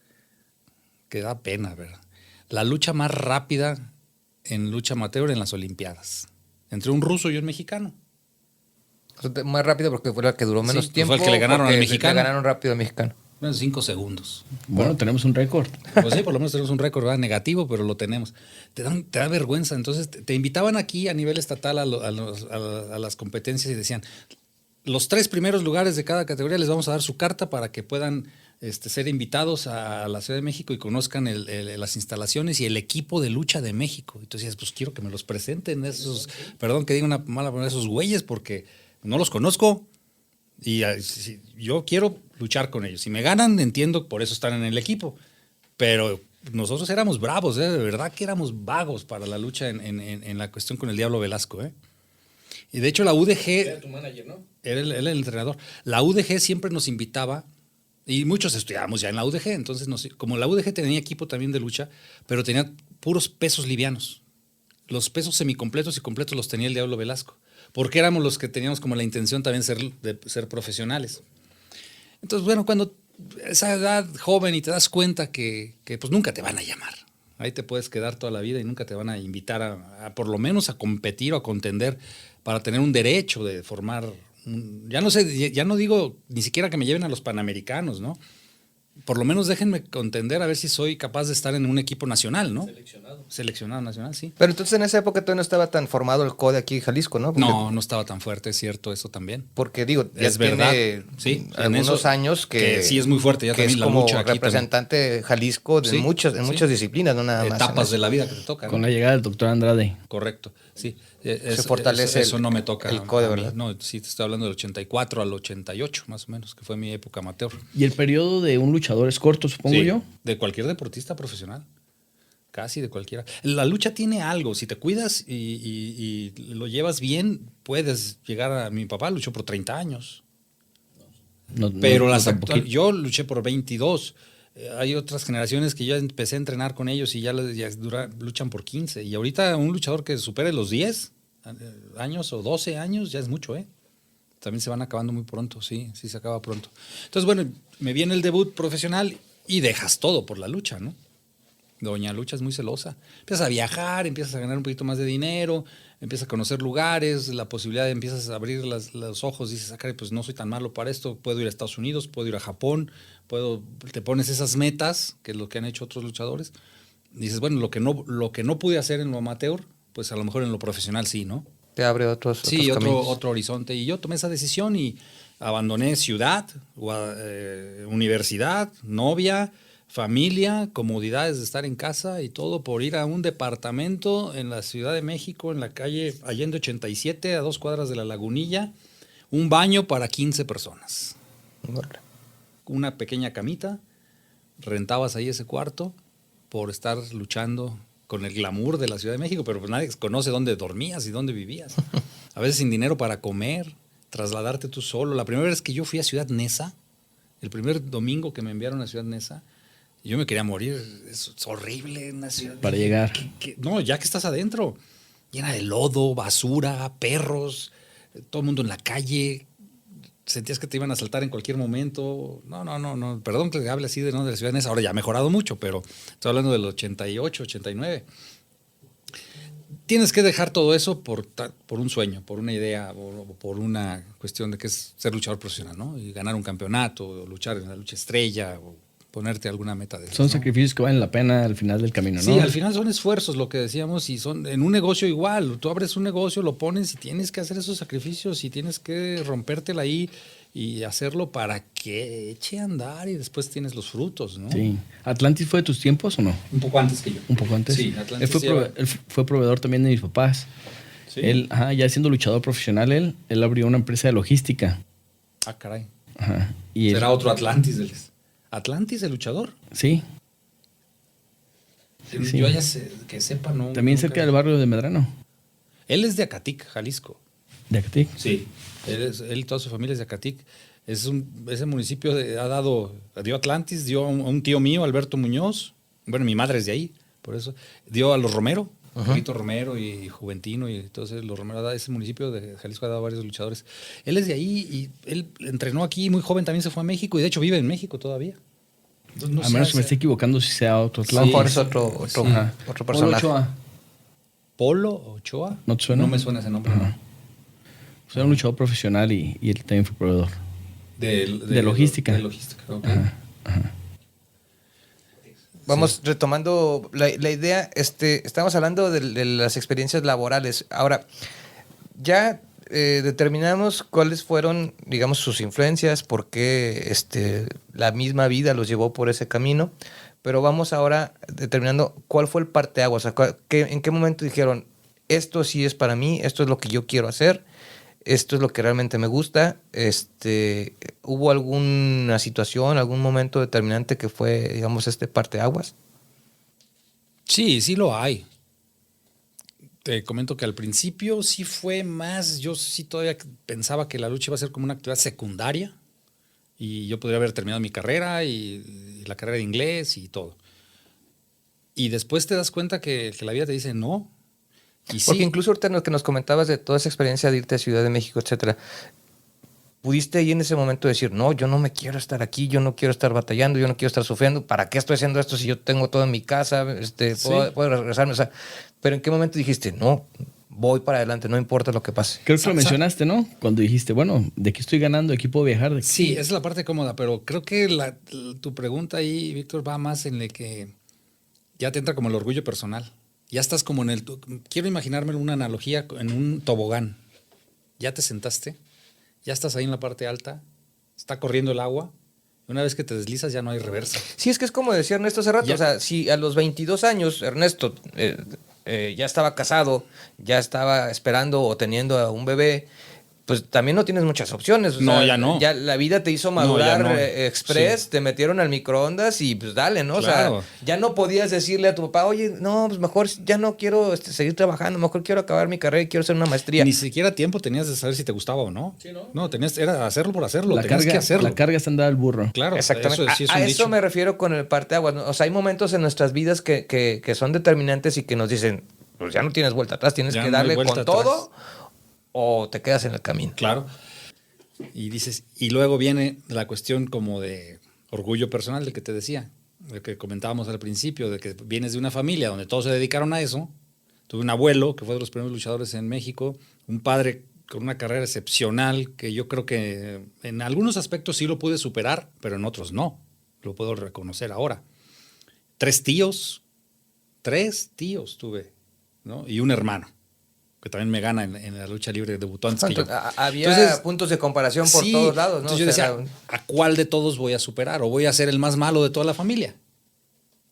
que da pena, ¿verdad? La lucha más rápida en lucha amateur en las Olimpiadas, entre un ruso y un mexicano. Más rápido porque fue la que duró menos Sí, tiempo. fue el que le ganaron al porque mexicano. Le ganaron rápido al mexicano. Unos 5 segundos. Bueno, tenemos un récord. Pues sí, por lo menos tenemos un récord, ¿verdad? Negativo, pero lo tenemos. Te da vergüenza. Entonces te invitaban aquí a nivel estatal a las competencias y decían, los 3 primeros lugares de cada categoría les vamos a dar su carta para que puedan ser invitados a la Ciudad de México y conozcan las instalaciones y el equipo de lucha de México. Y tú decías, pues quiero que me los presenten esos, perdón que diga una mala palabra, esos güeyes, porque no los conozco. Y yo quiero luchar con ellos. Si me ganan, entiendo, por eso están en el equipo. Pero nosotros éramos bravos, de verdad que éramos vagos para la lucha en la cuestión con el Diablo Velasco. Y de hecho la UDG... Era tu manager, ¿no? Era el entrenador. La UDG siempre nos invitaba, y muchos estudiábamos ya en la UDG, entonces como la UDG tenía equipo también de lucha, pero tenía puros pesos livianos. Los pesos semicompletos y completos los tenía el Diablo Velasco, porque éramos los que teníamos como la intención también de ser profesionales. Entonces, bueno, cuando esa edad joven y te das cuenta que pues nunca te van a llamar. Ahí te puedes quedar toda la vida y nunca te van a invitar a por lo menos a competir o a contender para tener un derecho de formar, ya no digo ni siquiera que me lleven a los Panamericanos, ¿no? Por lo menos déjenme contender a ver si soy capaz de estar en un equipo nacional, ¿no? Seleccionado nacional, sí. Pero entonces en esa época todavía no estaba tan formado el CODE aquí en Jalisco, ¿no? Porque, No estaba tan fuerte, es cierto, eso también. Porque digo, ya Es verdad, tiene sí, en algunos eso, años que sí es muy fuerte, ya que también es la como lucha aquí representante de Jalisco Sí, en muchas disciplinas, no nada más. en etapas eso. de la vida que te tocan. Con la llegada del doctor Andrade. Correcto, sí. Se fortalece eso no me toca. el CODE, a mí. ¿verdad? No, sí, te estoy hablando del 84 al 88, más o menos, que fue mi época amateur. Y el periodo de un luchador es corto, supongo Sí, yo. de cualquier deportista profesional. Casi de cualquiera. La lucha tiene algo. Si te cuidas y lo llevas bien, puedes llegar a... Mi papá luchó por 30 años. Pero yo luché por 22. Hay otras generaciones que yo empecé a entrenar con ellos y ya luchan por 15. Y ahorita un luchador que supere los 10 años o 12 años ya es mucho, ¿eh? También se van acabando muy pronto, sí se acaba pronto. Entonces, bueno, me viene el debut profesional y dejas todo por la lucha, ¿no? Doña Lucha es muy celosa. Empiezas a viajar, empiezas a ganar un poquito más de dinero, empiezas a conocer lugares, la posibilidad empiezas a abrir los ojos, dices, caray, pues no soy tan malo para esto, puedo ir a Estados Unidos, puedo ir a Japón, te pones esas metas, que es lo que han hecho otros luchadores. Dices, bueno, lo que no pude hacer en lo amateur, pues a lo mejor en lo profesional sí, ¿no? Te abre otros caminos. otro horizonte. Y yo tomé esa decisión y abandoné ciudad, universidad, novia, familia, comodidades de estar en casa y todo por ir a un departamento en la Ciudad de México, en la calle Allende 87, a 2 cuadras de la Lagunilla, un baño para 15 personas. Una pequeña camita, rentabas ahí ese cuarto por estar luchando con el glamour de la Ciudad de México, pero pues nadie conoce dónde dormías y dónde vivías. A veces sin dinero para comer, trasladarte tú solo. La primera vez que yo fui a Ciudad Neza, el primer domingo que me enviaron a Ciudad Neza, yo me quería morir. Es horrible una ciudad. Para llegar. No, ya que estás adentro, llena de lodo, basura, perros, todo el mundo en la calle. Sentías que te iban a asaltar en cualquier momento. No. Perdón que hable así de la Ciudad de Neza. Ahora ya ha mejorado mucho, pero estoy hablando del 88, 89. Tienes que dejar todo eso por un sueño, por una idea, o por una cuestión de que es ser luchador profesional, ¿no? Y ganar un campeonato, o luchar en la lucha estrella, o ponerte alguna meta de eso. Son ¿no? sacrificios que valen la pena al final del camino, ¿no? Sí, al final son esfuerzos, lo que decíamos, y son en un negocio igual. Tú abres un negocio, lo pones y tienes que hacer esos sacrificios y tienes que rompértela ahí y hacerlo para que eche a andar y después tienes los frutos, ¿no? Sí. ¿Atlantis fue de tus tiempos o no? Un poco antes que yo. Un poco antes. Sí, Atlantis Él fue proveedor también de mis papás. Sí. Él, ya siendo luchador profesional, él abrió una empresa de logística. Ah, caray. Ajá. Y Será otro Atlantis. ¿Atlantis, el luchador? Sí. Sí. Yo que sepa, no. También nunca. cerca del barrio de Medrano. Él es de Acatic, Jalisco. ¿De Acatic? Sí. Él y toda su familia es de Acatic. Ese municipio dio Atlantis, dio a un tío mío, Alberto Muñoz, Bueno, mi madre es de ahí, por eso. Dio a los Romero, Rito Romero y Juventino, y entonces los Romero, ese municipio de Jalisco ha dado a varios luchadores. Él es de ahí y él entrenó aquí muy joven, también se fue a México y de hecho vive en México todavía. Entonces, no A menos que me esté equivocando si sea otro A lo mejor es sí. otro Polo personaje. Ochoa. Polo Ochoa. ¿No te suena? No me suena ese nombre. Ajá. Pues era un luchador profesional y él también fue proveedor. De logística. De logística, ok. Vamos retomando la idea. Estamos hablando de las experiencias laborales. Ahora, ya determinamos cuáles fueron, digamos, sus influencias, por qué la misma vida los llevó por ese camino. Pero vamos ahora determinando cuál fue el parteaguas. O sea, en qué momento dijeron, esto sí es para mí, esto es lo que yo quiero hacer, esto es lo que realmente me gusta. ¿Hubo alguna situación, algún momento determinante que fue, digamos, parteaguas? Sí, sí lo hay. Te comento que al principio sí fue más, yo sí todavía pensaba que la lucha iba a ser como una actividad secundaria y yo podría haber terminado mi carrera y la carrera de inglés y todo. Y después te das cuenta que la vida te dice no. Y Porque sí, incluso ahorita lo que nos comentabas de toda esa experiencia de irte a Ciudad de México, etcétera, pudiste ahí en ese momento decir, no, yo no me quiero estar aquí, yo no quiero estar batallando, yo no quiero estar sufriendo, ¿para qué estoy haciendo esto si yo tengo todo en mi casa, puedo regresarme? O sea, pero ¿en qué momento dijiste, no, voy para adelante, no importa lo que pase? Creo que lo mencionaste, ¿no? Cuando dijiste, bueno, de aquí estoy ganando, de aquí puedo viajar. De aquí. sí, esa es la parte cómoda, pero creo que tu pregunta ahí, Víctor, va más en el que ya te entra como el orgullo personal. Ya estás como quiero imaginarme una analogía en un tobogán. Ya te sentaste, ya estás ahí en la parte alta, está corriendo el agua. Una vez que te deslizas ya no hay reversa. Sí, es que es como decía Ernesto hace rato, Ya. o sea, si a los 22 años Ernesto ya estaba casado, ya estaba esperando o teniendo a un bebé, pues también no tienes muchas opciones. O No, sea, ya no. Ya la vida te hizo madurar No. express, Sí. te metieron al microondas y pues dale, ¿no? Claro. O sea, ya no podías decirle a tu papá, oye, no, pues mejor ya no quiero seguir trabajando, mejor quiero acabar mi carrera y quiero hacer una maestría. Ni siquiera tiempo tenías de saber si te gustaba o no. Sí, ¿no? No, era hacerlo por hacerlo. Tenías que hacerlo. La carga está andada al burro. Claro, Exactamente. Eso, sí es a un eso dicho. me refiero con el parteaguas, ¿no? O sea, hay momentos en nuestras vidas que son determinantes y que nos dicen, pues ya no tienes vuelta atrás, tienes Ya que no hay darle vuelta con atrás. todo o te quedas en el camino. Claro. Y dices, y luego viene la cuestión como de orgullo personal del que te decía, de que comentábamos al principio, de que vienes de una familia donde todos se dedicaron a eso. Tuve un abuelo que fue de los primeros luchadores en México, un padre con una carrera excepcional que yo creo que en algunos aspectos sí lo pude superar, pero en otros no. Lo puedo reconocer ahora. 3 tíos tuve, ¿no? Y un hermano que también me gana en la lucha libre, debutó antes que yo. Había Entonces, puntos de comparación por sí, todos lados, ¿no? Entonces yo O sea, decía, ¿a cuál de todos voy a superar? ¿O voy a ser el más malo de toda la familia?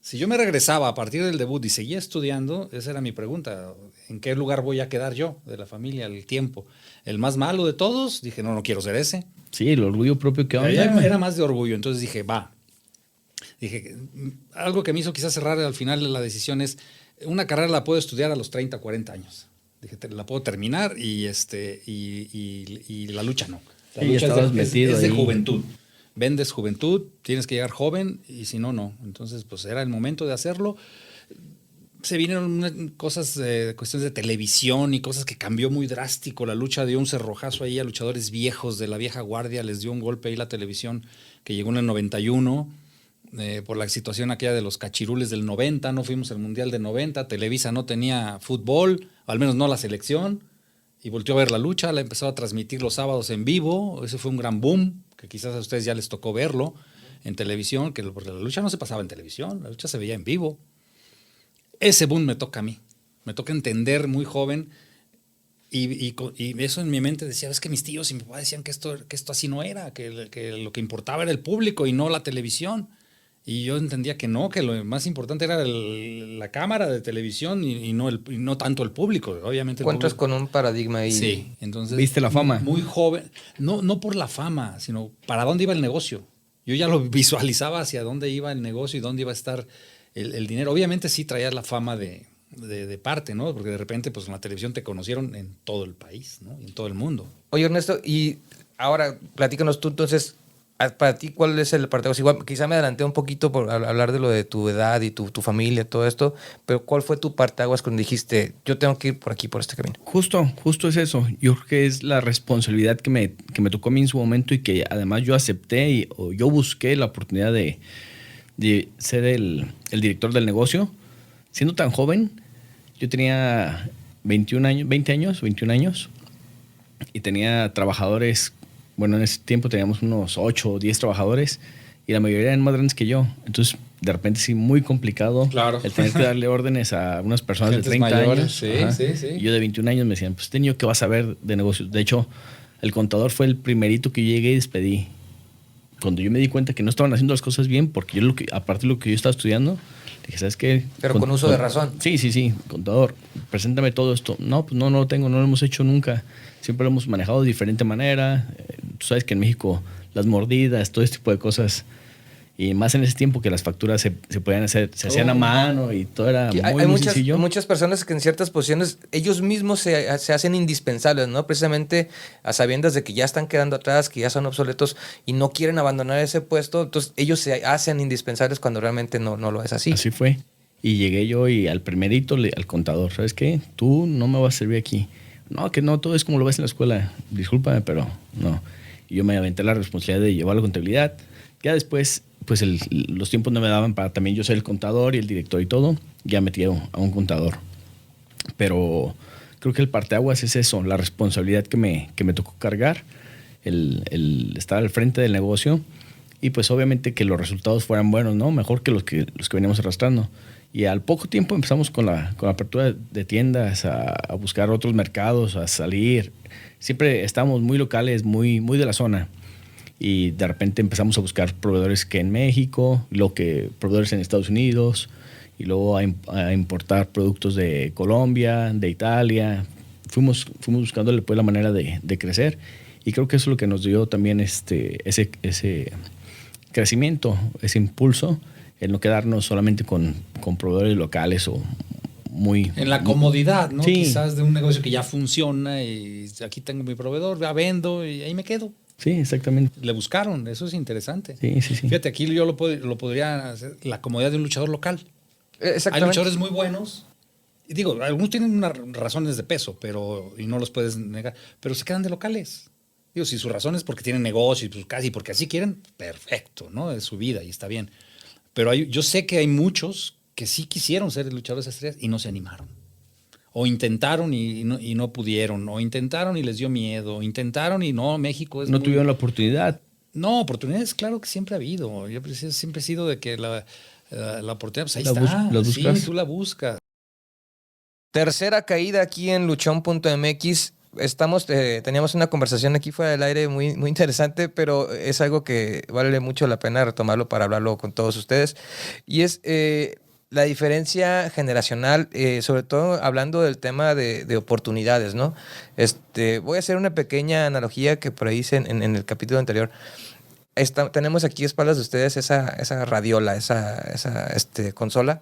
Si yo me regresaba a partir del debut y seguía estudiando, esa era mi pregunta. ¿En qué lugar voy a quedar yo de la familia, el tiempo? ¿El más malo de todos? Dije, no quiero ser ese. Sí, el orgullo propio que Era más de orgullo. Entonces dije, va. Dije, algo que me hizo quizás cerrar al final la decisión es, una carrera la puedo estudiar a los 30, 40 años. Dije, la puedo terminar y la lucha no. La Sí, lucha estabas es metido de ahí. juventud. Vendes juventud, tienes que llegar joven y si no, no. Entonces, pues era el momento de hacerlo. Se vinieron cosas, cuestiones de televisión y cosas que cambió muy drástico. La lucha dio un cerrojazo ahí a luchadores viejos de la vieja guardia, les dio un golpe ahí la televisión que llegó en el 91. Por la situación aquella de los cachirules del 90, no fuimos al Mundial del 90, Televisa no tenía fútbol, al menos no la selección, y volteó a ver la lucha, la empezó a transmitir los sábados en vivo, ese fue un gran boom, que quizás a ustedes ya les tocó verlo en televisión, porque la lucha no se pasaba en televisión, la lucha se veía en vivo. Ese boom me toca a mí, me toca entender muy joven, y eso en mi mente decía, es que mis tíos y mi papá decían que esto así no era, que lo que importaba era el público y no la televisión. Y yo entendía que no, que lo más importante era la cámara de televisión y no tanto el público. Obviamente encuentras con un paradigma ahí. Sí, entonces... ¿Viste la fama? Muy joven. No por la fama, sino para dónde iba el negocio. Yo ya lo visualizaba hacia dónde iba el negocio y dónde iba a estar el dinero. Obviamente sí traía la fama de parte, ¿no? Porque de repente pues en la televisión te conocieron en todo el país, ¿no? En todo el mundo. Oye, Ernesto, y ahora platícanos tú entonces, Para ti, ¿cuál es el parteaguas? Igual, quizá me adelanté un poquito por hablar de lo de tu edad y tu familia, todo esto, pero ¿cuál fue tu parteaguas cuando dijiste, yo tengo que ir por aquí, por este camino? Justo es eso. Yo creo que es la responsabilidad que me tocó a mí en su momento y que además yo acepté o yo busqué la oportunidad de ser el director del negocio. Siendo tan joven, yo tenía 21 años y tenía trabajadores. Bueno, en ese tiempo teníamos unos 8 o 10 trabajadores y la mayoría eran más grandes que yo. Entonces, de repente sí, muy complicado el tener que darle órdenes a unas personas Gentes de 30 mayores, años. sí. Y yo de 21 años me decían, pues, niño, ¿qué vas a ver de negocios? De hecho, el contador fue el primerito que yo llegué y despedí. Cuando yo me di cuenta que no estaban haciendo las cosas bien, porque yo, aparte de lo que yo estaba estudiando, dije, ¿sabes qué? Pero con uso de razón. Sí, contador, preséntame todo esto. No, pues no lo tengo, no lo hemos hecho nunca. Siempre lo hemos manejado de diferente manera. Tú sabes que en México las mordidas, todo este tipo de cosas, y más en ese tiempo que las facturas se podían hacer, se hacían a mano y todo era muy sencillo. Hay muchas personas que en ciertas posiciones ellos mismos se hacen indispensables, ¿no? Precisamente a sabiendas de que ya están quedando atrás, que ya son obsoletos y no quieren abandonar ese puesto, entonces ellos se hacen indispensables cuando realmente no lo es así. Así fue. Y llegué yo y al primerito, al contador, ¿sabes qué? Tú no me vas a servir aquí. No, que no, todo es como lo ves en la escuela. Discúlpame, pero no. Y yo me aventé la responsabilidad de llevar la contabilidad. Ya después, pues los tiempos no me daban para también yo ser el contador y el director y todo. Ya metí a un contador. Pero creo que el parteaguas es eso, la responsabilidad que me tocó cargar, el estar al frente del negocio y pues obviamente que los resultados fueran buenos, ¿no? Mejor que los que veníamos arrastrando. Y al poco tiempo empezamos con la apertura de tiendas, a buscar otros mercados, a salir. Siempre estábamos muy locales, muy de la zona. Y de repente empezamos a buscar proveedores que en México, proveedores en Estados Unidos, y luego a importar productos de Colombia, de Italia. Fuimos buscándole pues la manera de crecer. Y creo que eso es lo que nos dio también ese crecimiento, ese impulso, el no quedarnos solamente con proveedores locales o muy... En la comodidad, ¿no? Sí. Quizás de un negocio que ya funciona y aquí tengo mi proveedor, ya vendo y ahí me quedo. Sí, exactamente. Le buscaron, eso es interesante. Sí. Fíjate, aquí yo lo podría hacer, la comodidad de un luchador local. Exactamente. Hay luchadores muy buenos. Y digo, algunos tienen unas razones de peso, y no los puedes negar, pero se quedan de locales. Digo, si su razón es porque tienen negocio y pues casi porque así quieren, perfecto, ¿no? Es su vida y está bien. Pero yo sé que hay muchos que sí quisieron ser luchadores estrellas y no se animaron. O intentaron y no pudieron. O intentaron y les dio miedo. O intentaron y no, México es... No tuvieron la oportunidad. No, oportunidades claro que siempre ha habido. Yo siempre he sido de que la oportunidad, pues ahí La está. buscas. Sí, tú la buscas. Tercera caída aquí en luchón.mx. Teníamos una conversación aquí fuera del aire muy, muy interesante, pero es algo que vale mucho la pena retomarlo para hablarlo con todos ustedes. Y es la diferencia generacional, sobre todo hablando del tema de oportunidades, ¿no? Voy a hacer una pequeña analogía que por ahí hice en el capítulo anterior. Tenemos aquí a espaldas de ustedes esa radiola, esa consola.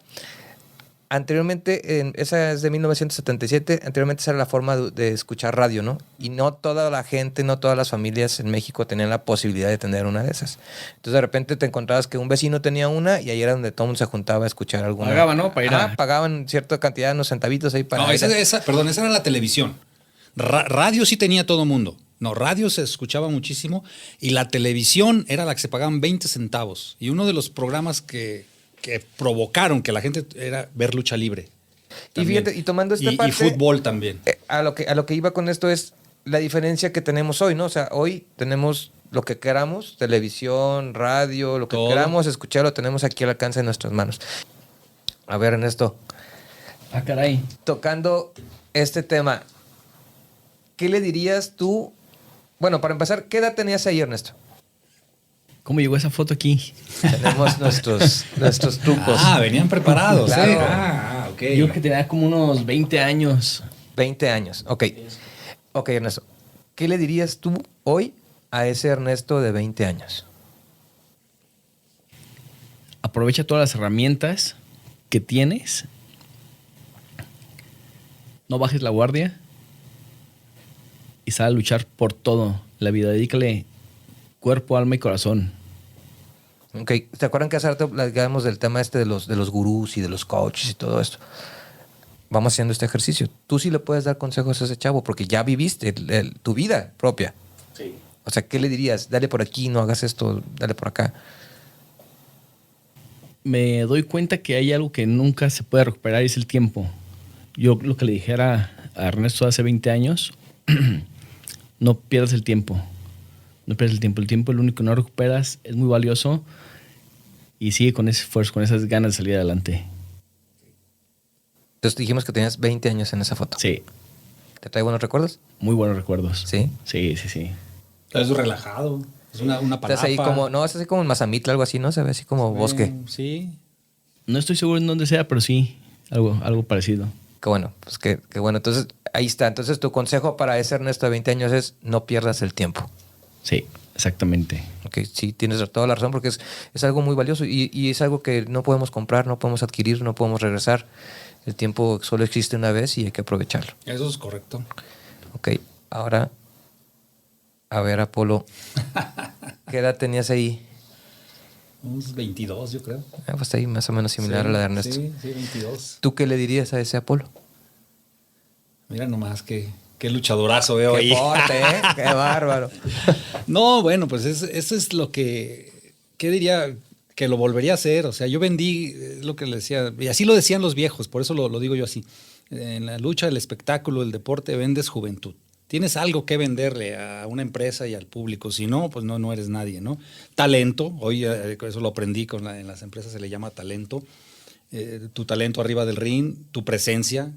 Anteriormente, esa es de 1977, anteriormente esa era la forma de escuchar radio, ¿no? Y no toda la gente, no todas las familias en México tenían la posibilidad de tener una de esas. Entonces de repente te encontrabas que un vecino tenía una y ahí era donde todo el mundo se juntaba a escuchar alguna. Pagaban, ¿no? Para ir pagaban cierta cantidad, unos centavitos ahí para... No, esa era la televisión. Radio sí tenía todo mundo. No, radio se escuchaba muchísimo y la televisión era la que se pagaban 20 centavos. Y uno de los programas que provocaron que la gente era ver lucha libre. También. Y fíjate, y tomando esta parte... Y fútbol también. A lo que iba con esto es la diferencia que tenemos hoy, ¿no? O sea, hoy tenemos lo que queramos, televisión, radio, lo que queramos escuchar, lo tenemos aquí al alcance de nuestras manos. A ver, Ernesto. Ah, caray. Tocando este tema, ¿qué le dirías tú? Bueno, para empezar, ¿qué edad tenías ahí, Ernesto? ¿Cómo llegó esa foto aquí? Tenemos nuestros trucos. Ah, venían preparados. Claro. Ok. Yo creo que tenía como unos 20 años. 20 años, ok. Ok, Ernesto. ¿Qué le dirías tú hoy a ese Ernesto de 20 años? Aprovecha todas las herramientas que tienes. No bajes la guardia. Y sal a luchar por todo. La vida, dedícale cuerpo, alma y corazón. Ok, ¿te acuerdan que hace rato platicábamos del tema de los gurús y de los coaches y todo esto? Vamos haciendo este ejercicio. Tú sí le puedes dar consejos a ese chavo porque ya viviste tu vida propia. Sí. O sea, ¿qué le dirías? Dale por aquí, no hagas esto, dale por acá. Me doy cuenta que hay algo que nunca se puede recuperar y es el tiempo. Yo lo que le dijera a Ernesto hace 20 años, no pierdas el tiempo. No pierdas el tiempo. El tiempo es lo único que no recuperas, es muy valioso y sigue con ese esfuerzo, con esas ganas de salir adelante. Entonces dijimos que tenías 20 años en esa foto. Sí, ¿Te trae buenos recuerdos? muy buenos recuerdos. Sí. Sí, sí, sí. Es relajado. Es una palapa. Estás ahí como, no, estás así como en Mazamitla, algo así, ¿no? Se ve así como bosque. Sí. No estoy seguro en dónde sea, pero sí, algo parecido. Qué bueno, pues qué bueno. Entonces, ahí está. Entonces, tu consejo para ese Ernesto de 20 años es no pierdas el tiempo. Sí, exactamente. Ok, sí, tienes toda la razón porque es algo muy valioso y es algo que no podemos comprar, no podemos adquirir, no podemos regresar. El tiempo solo existe una vez y hay que aprovecharlo. Eso es correcto. Ok, ahora, a ver, Apolo, ¿qué edad tenías ahí? Unos 22, yo creo. Pues ahí más o menos similar a la de Ernesto. Sí, 22. ¿Tú qué le dirías a ese Apolo? Mira nomás qué luchadorazo veo ¡Qué ahí. porte, ¡Qué bárbaro! No, bueno, pues eso es lo que... ¿Qué diría? Que lo volvería a hacer. O sea, yo vendí lo que le decía, y así lo decían los viejos, por eso lo digo yo así. En la lucha, el espectáculo, el deporte, vendes juventud. Tienes algo que venderle a una empresa y al público. Si no, pues no eres nadie, ¿no? Talento, hoy eso lo aprendí en las empresas, se le llama talento. Tu talento arriba del ring, tu presencia,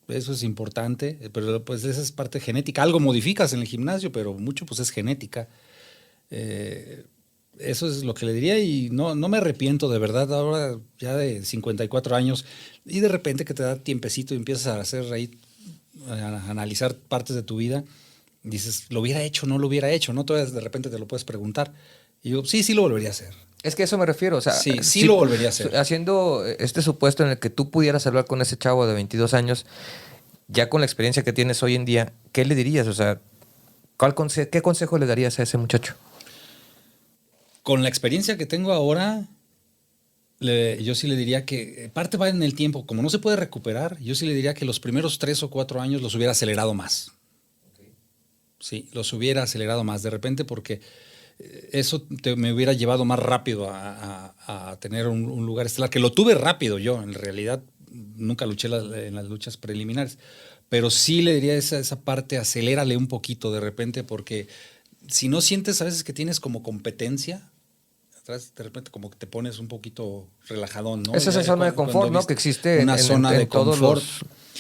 eso es importante, pero pues esa es parte genética. Algo modificas en el gimnasio, pero mucho pues es genética. Eso es lo que le diría y no me arrepiento de verdad ahora ya de 54 años y de repente que te da tiempecito y empiezas a hacer ahí, a analizar partes de tu vida, dices, ¿lo hubiera hecho o no lo hubiera hecho? ¿No? Todavía de repente te lo puedes preguntar. Y yo, sí lo volvería a hacer. Es que a eso me refiero. O sea, sí lo volvería a hacer. Haciendo este supuesto en el que tú pudieras hablar con ese chavo de 22 años, ya con la experiencia que tienes hoy en día, ¿qué le dirías? O sea, ¿qué consejo le darías a ese muchacho? Con la experiencia que tengo ahora, yo sí le diría que parte va en el tiempo. Como no se puede recuperar, yo sí le diría que los primeros 3 o 4 años los hubiera acelerado más. Sí, los hubiera acelerado más de repente porque eso me hubiera llevado más rápido a tener un lugar estelar, que lo tuve rápido yo, en realidad nunca luché en las luchas preliminares, pero sí le diría esa parte, acelérale un poquito de repente porque si no sientes a veces que tienes como competencia, de repente como que te pones un poquito relajadón, ¿no? Esa es esa zona de confort, ¿no? Que existe una zona de todos confort.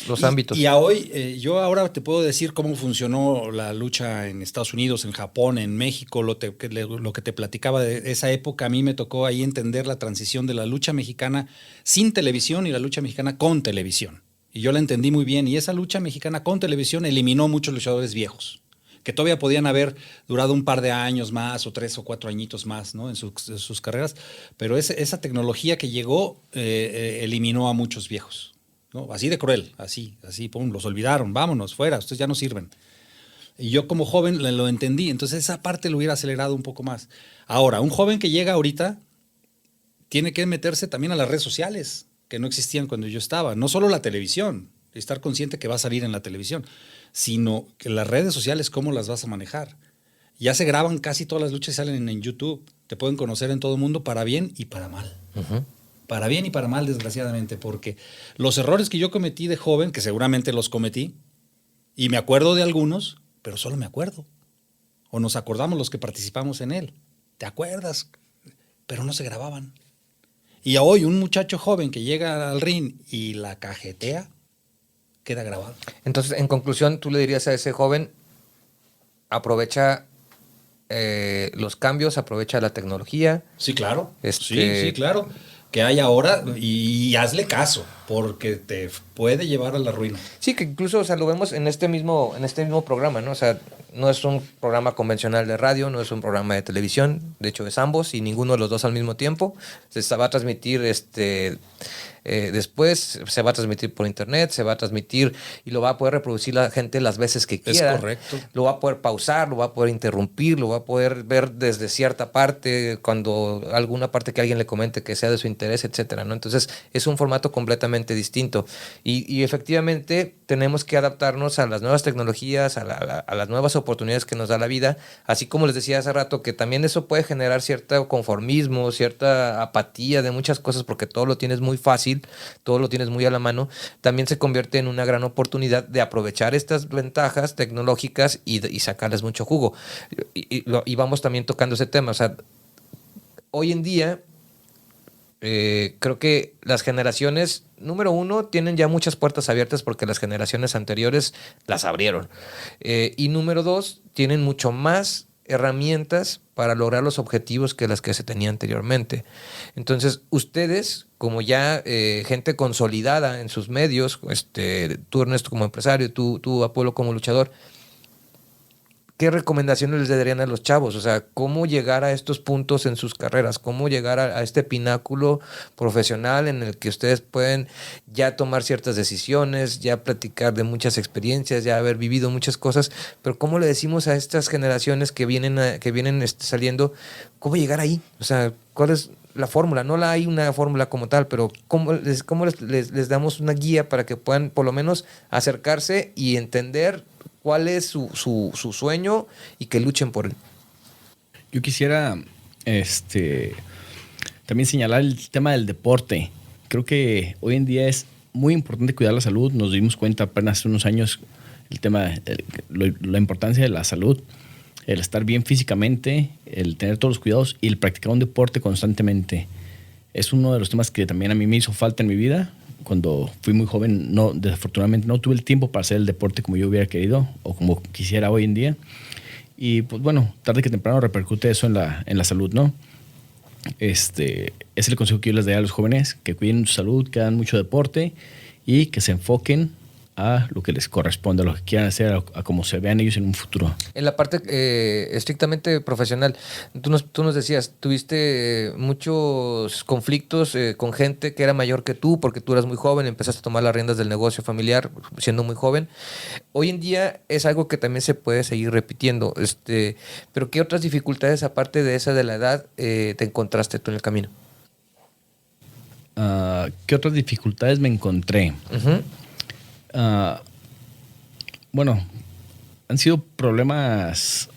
los ámbitos. Y a hoy, yo ahora te puedo decir cómo funcionó la lucha en Estados Unidos, en Japón, en México, lo que te platicaba de esa época. A mí me tocó ahí entender la transición de la lucha mexicana sin televisión y la lucha mexicana con televisión. Y yo la entendí muy bien. Y esa lucha mexicana con televisión eliminó muchos luchadores viejos, que todavía podían haber durado un par de años más o 3 o 4 añitos más, ¿no? en sus carreras, pero esa tecnología que llegó eliminó a muchos viejos, ¿no? Así de cruel, así, pum, los olvidaron, vámonos, fuera, ustedes ya no sirven. Y yo como joven lo entendí, entonces esa parte lo hubiera acelerado un poco más. Ahora, un joven que llega ahorita tiene que meterse también a las redes sociales, que no existían cuando yo estaba, no solo la televisión, estar consciente que va a salir en la televisión, sino que las redes sociales, ¿cómo las vas a manejar? Ya se graban casi todas las luchas y salen en YouTube. Te pueden conocer en todo el mundo para bien y para mal. Uh-huh. Para bien y para mal, desgraciadamente, porque los errores que yo cometí de joven, que seguramente los cometí, y me acuerdo de algunos, pero solo me acuerdo. O nos acordamos los que participamos en él. ¿Te acuerdas? Pero no se grababan. Y hoy un muchacho joven que llega al ring y la cajetea, queda grabado. Entonces, en conclusión, tú le dirías a ese joven, aprovecha los cambios, aprovecha la tecnología. Sí, claro. Sí, claro. Que hay ahora y hazle caso, porque te puede llevar a la ruina. Sí, que incluso, o sea, lo vemos en este mismo programa, ¿no? O sea, no es un programa convencional de radio, no es un programa de televisión, de hecho es ambos y ninguno de los dos al mismo tiempo. Se va a transmitir después, se va a transmitir por internet, se va a transmitir y lo va a poder reproducir la gente las veces que quiera. Es correcto. Lo va a poder pausar, lo va a poder interrumpir, lo va a poder ver desde cierta parte, cuando alguna parte que alguien le comente que sea de su interés, etcétera, ¿no? Entonces es un formato completamente distinto y efectivamente tenemos que adaptarnos a las nuevas tecnologías, a las nuevas oportunidades que nos da la vida, así como les decía hace rato que también eso puede generar cierto conformismo, cierta apatía de muchas cosas porque todo lo tienes muy fácil, todo lo tienes muy a la mano. También se convierte en una gran oportunidad de aprovechar estas ventajas tecnológicas y sacarles mucho jugo. Y vamos también tocando ese tema. O sea, hoy en día creo que las generaciones, número uno, tienen ya muchas puertas abiertas porque las generaciones anteriores las abrieron. Y número dos, tienen mucho más herramientas para lograr los objetivos que las que se tenía anteriormente. Entonces, ustedes, como ya gente consolidada en sus medios, tú Ernesto como empresario, tú Apolo como luchador, ¿qué recomendaciones les darían a los chavos? O sea, ¿cómo llegar a estos puntos en sus carreras? ¿Cómo llegar a este pináculo profesional en el que ustedes pueden ya tomar ciertas decisiones, ya platicar de muchas experiencias, ya haber vivido muchas cosas? Pero ¿cómo le decimos a estas generaciones que vienen saliendo, cómo llegar ahí? O sea, ¿cuál es la fórmula? No hay una fórmula como tal, pero ¿cómo les damos una guía para que puedan por lo menos acercarse y entender cuál es su sueño y que luchen por él? Yo quisiera también señalar el tema del deporte. Creo que hoy en día es muy importante cuidar la salud. Nos dimos cuenta apenas hace unos años la importancia de la salud, el estar bien físicamente, el tener todos los cuidados y el practicar un deporte constantemente. Es uno de los temas que también a mí me hizo falta en mi vida. Cuando fui muy joven, desafortunadamente no tuve el tiempo para hacer el deporte como yo hubiera querido o como quisiera hoy en día. Y pues bueno, tarde que temprano repercute eso en la salud, ¿no? Es el consejo que yo les daría a los jóvenes, que cuiden su salud, que hagan mucho deporte y que se enfoquen a lo que les corresponde, a lo que quieran hacer, a cómo se vean ellos en un futuro. En la parte estrictamente profesional, tú nos decías, tuviste muchos conflictos con gente que era mayor que tú, porque tú eras muy joven, empezaste a tomar las riendas del negocio familiar siendo muy joven. Hoy en día es algo que también se puede seguir repitiendo, pero ¿qué otras dificultades aparte de esa de la edad te encontraste tú en el camino? ¿Qué otras dificultades me encontré? Uh-huh. Bueno, han sido problemas.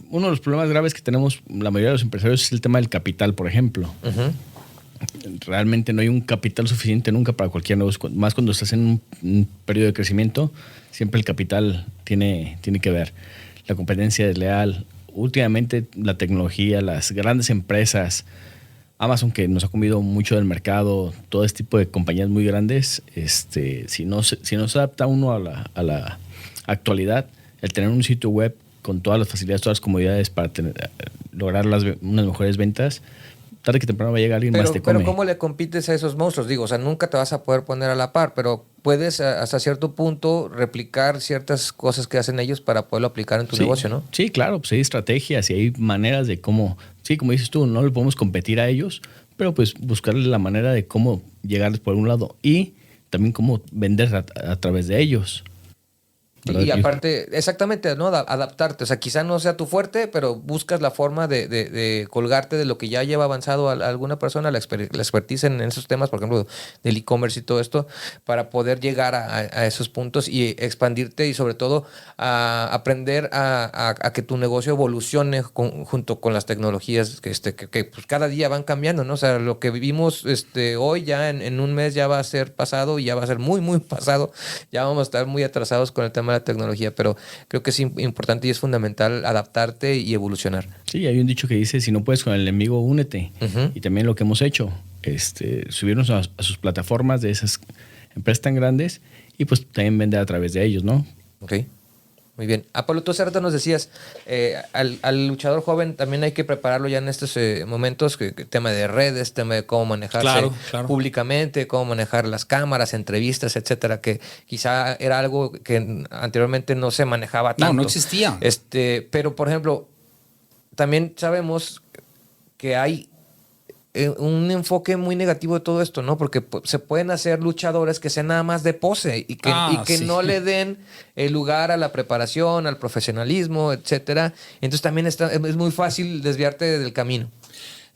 Uno de los problemas graves que tenemos la mayoría de los empresarios es el tema del capital, por ejemplo. Uh-huh. Realmente no hay un capital suficiente nunca para cualquier negocio, más cuando estás en un periodo de crecimiento. Siempre el capital tiene que ver. La competencia desleal. Últimamente la tecnología, las grandes empresas, Amazon, que nos ha comido mucho del mercado, todo este tipo de compañías muy grandes, si no se adapta uno a la actualidad, el tener un sitio web con todas las facilidades, todas las comodidades para lograr unas mejores ventas, tarde que temprano va a llegar alguien más te come. Pero ¿cómo le compites a esos monstruos? Digo, o sea, nunca te vas a poder poner a la par, pero puedes hasta cierto punto replicar ciertas cosas que hacen ellos para poderlo aplicar en tu negocio, ¿no? Sí, claro, pues hay estrategias y hay maneras de cómo, sí, como dices tú, no le podemos competir a ellos, pero pues buscarle la manera de cómo llegarles por un lado y también cómo vender a través de ellos. Y aparte, exactamente, ¿no? Adaptarte. O sea, quizá no sea tu fuerte, pero buscas la forma de colgarte de lo que ya lleva avanzado a alguna persona, la expertise en esos temas, por ejemplo, del e-commerce y todo esto, para poder llegar a esos puntos y expandirte y sobre todo a aprender a que tu negocio evolucione junto con las tecnologías que pues cada día van cambiando, ¿no? O sea, lo que vivimos hoy ya en un mes ya va a ser pasado y ya va a ser muy, muy pasado. Ya vamos a estar muy atrasados con el tema de la tecnología, pero creo que es importante y es fundamental adaptarte y evolucionar. Sí, hay un dicho que dice, si no puedes con el enemigo, únete. Uh-huh. Y también lo que hemos hecho, subirnos a sus plataformas de esas empresas tan grandes y pues también vender a través de ellos, ¿no? Ok. Muy bien. Pablo, tú hace rato nos decías, al luchador joven también hay que prepararlo ya en estos momentos, tema de redes, tema de cómo manejarse Claro. públicamente, cómo manejar las cámaras, entrevistas, etcétera, que quizá era algo que anteriormente no se manejaba tanto. No existía. Pero, por ejemplo, también sabemos que hay un enfoque muy negativo de todo esto, ¿no? Porque se pueden hacer luchadores que sean nada más de pose y que sí. no le den el lugar a la preparación, al profesionalismo, etcétera. Entonces también es muy fácil desviarte del camino.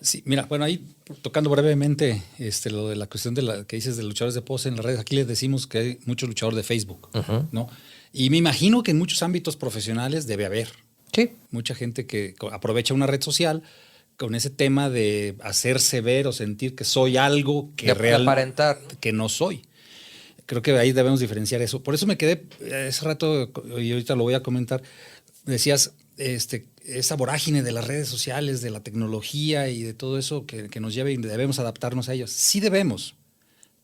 Sí, mira, bueno, ahí tocando brevemente lo de la cuestión de que dices de luchadores de pose en las redes, aquí les decimos que hay muchos luchadores de Facebook, ¿no? Y me imagino que en muchos ámbitos profesionales debe haber. Sí. Mucha gente que aprovecha una red social con ese tema de hacerse ver o sentir que soy algo que realmente aparentar, que no soy. Creo que ahí debemos diferenciar eso. Por eso me quedé ese rato, y ahorita lo voy a comentar, decías esa vorágine de las redes sociales, de la tecnología y de todo eso que nos lleva y debemos adaptarnos a ellos. Sí debemos,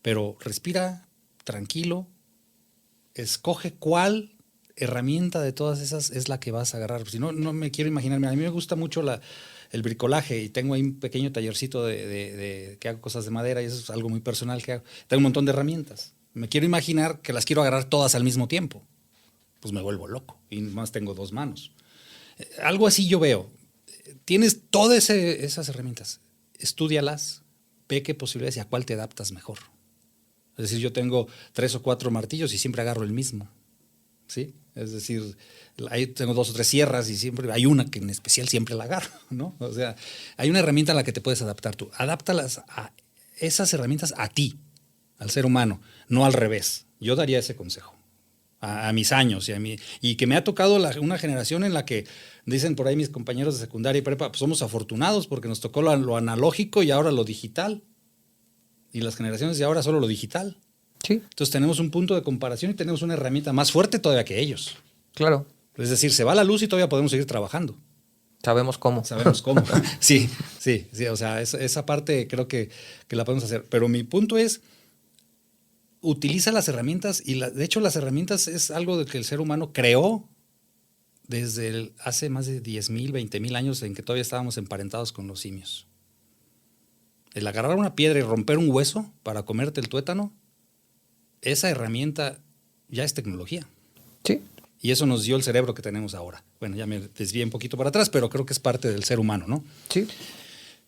pero respira tranquilo, escoge cuál herramienta de todas esas es la que vas a agarrar. Si no, no me quiero imaginarme. A mí me gusta mucho el bricolaje y tengo ahí un pequeño tallercito de que hago cosas de madera y eso es algo muy personal que hago. Tengo un montón de herramientas. Me quiero imaginar que las quiero agarrar todas al mismo tiempo. Pues me vuelvo loco y más tengo 2 manos. Algo así yo veo. Tienes todas esas herramientas. Estúdialas, ve qué posibilidades y a cuál te adaptas mejor. Es decir, yo tengo 3 o 4 martillos y siempre agarro el mismo. ¿Sí? Es decir, ahí tengo 2 o 3 sierras y siempre hay una que en especial siempre la agarro, ¿no? O sea, hay una herramienta a la que te puedes adaptar tú. Adáptalas a esas herramientas a ti, al ser humano, no al revés. Yo daría ese consejo a mis años y que me ha tocado una generación en la que dicen por ahí mis compañeros de secundaria y prepa, pues somos afortunados porque nos tocó lo analógico y ahora lo digital. Y las generaciones de ahora solo lo digital. Sí. Entonces tenemos un punto de comparación y tenemos una herramienta más fuerte todavía que ellos. Claro. Es decir, se va la luz y todavía podemos seguir trabajando. Sabemos cómo. Sabemos cómo. Sí. O sea, esa parte creo que la podemos hacer. Pero mi punto es, utiliza las herramientas y de hecho las herramientas es algo de que el ser humano creó desde hace más de 10,000, 20,000 años en que todavía estábamos emparentados con los simios. El agarrar una piedra y romper un hueso para comerte el tuétano, esa herramienta ya es tecnología. Sí. Y eso nos dio el cerebro que tenemos ahora. Bueno, ya me desvié un poquito para atrás, pero creo que es parte del ser humano, ¿no? Sí.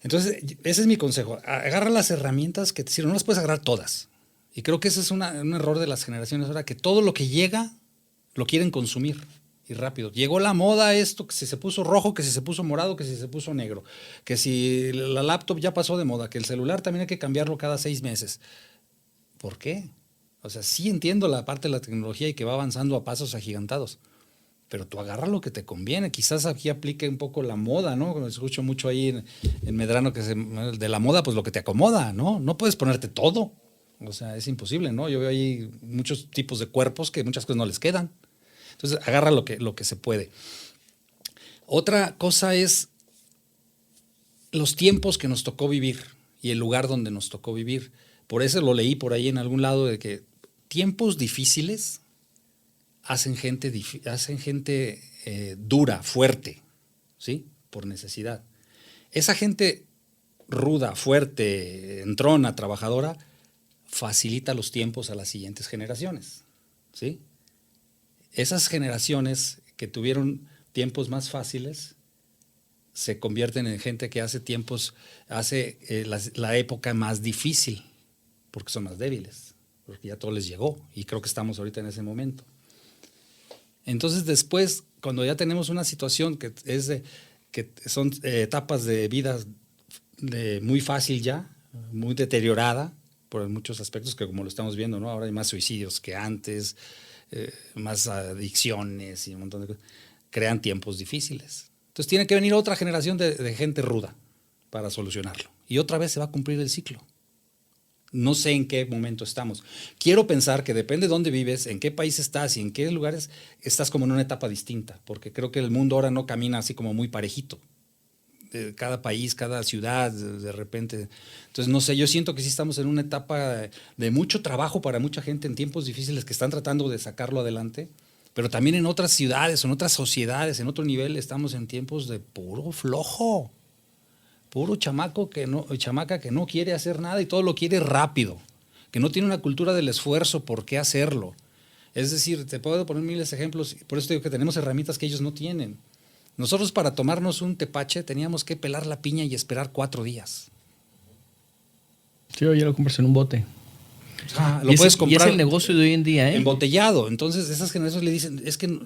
Entonces, ese es mi consejo. Agarra las herramientas que te sirven. No las puedes agarrar todas. Y creo que ese es un error de las generaciones ahora, que todo lo que llega lo quieren consumir y rápido. Llegó la moda esto, que si se puso rojo, que si se puso morado, que si se puso negro, que si la laptop ya pasó de moda, que el celular también hay que cambiarlo cada 6 meses. ¿Por qué? O sea, sí entiendo la parte de la tecnología y que va avanzando a pasos agigantados, pero tú agarra lo que te conviene. Quizás aquí aplique un poco la moda, ¿no? Como escucho mucho ahí en Medrano, que de la moda, pues lo que te acomoda, ¿no? No puedes ponerte todo. O sea, es imposible, ¿no? Yo veo ahí muchos tipos de cuerpos que muchas cosas no les quedan. Entonces, agarra lo que se puede. Otra cosa es los tiempos que nos tocó vivir y el lugar donde nos tocó vivir. Por eso lo leí por ahí en algún lado de que tiempos difíciles hacen gente dura, fuerte, ¿sí? Por necesidad. Esa gente ruda, fuerte, entrona, trabajadora, facilita los tiempos a las siguientes generaciones, ¿sí? Esas generaciones que tuvieron tiempos más fáciles se convierten en gente que hace la época más difícil, porque son más débiles, porque ya todo les llegó y creo que estamos ahorita en ese momento. Entonces después, cuando ya tenemos una situación que son etapas de vida muy fácil ya, muy deteriorada por muchos aspectos, que como lo estamos viendo, ¿no? Ahora hay más suicidios que antes, más adicciones y un montón de cosas, crean tiempos difíciles. Entonces tiene que venir otra generación de gente ruda para solucionarlo. Y otra vez se va a cumplir el ciclo. No sé en qué momento estamos. Quiero pensar que depende de dónde vives, en qué país estás y en qué lugares estás como en una etapa distinta, porque creo que el mundo ahora no camina así como muy parejito. Cada país, cada ciudad, de repente. Entonces, no sé, yo siento que sí estamos en una etapa de mucho trabajo para mucha gente en tiempos difíciles que están tratando de sacarlo adelante Pero también en otras ciudades, en otras sociedades, en otro nivel, estamos en tiempos de puro flojo. Puro chamaca que no quiere hacer nada y todo lo quiere rápido. Que no tiene una cultura del esfuerzo, ¿por qué hacerlo? Es decir, te puedo poner miles de ejemplos, por eso te digo que tenemos herramientas que ellos no tienen. Nosotros para tomarnos un tepache teníamos que pelar la piña y esperar 4 días. Sí, ya lo compras en un bote. Lo puedes comprar. Y es el negocio de hoy en día, ¿eh? Embotellado. Entonces, esas generaciones le dicen, es que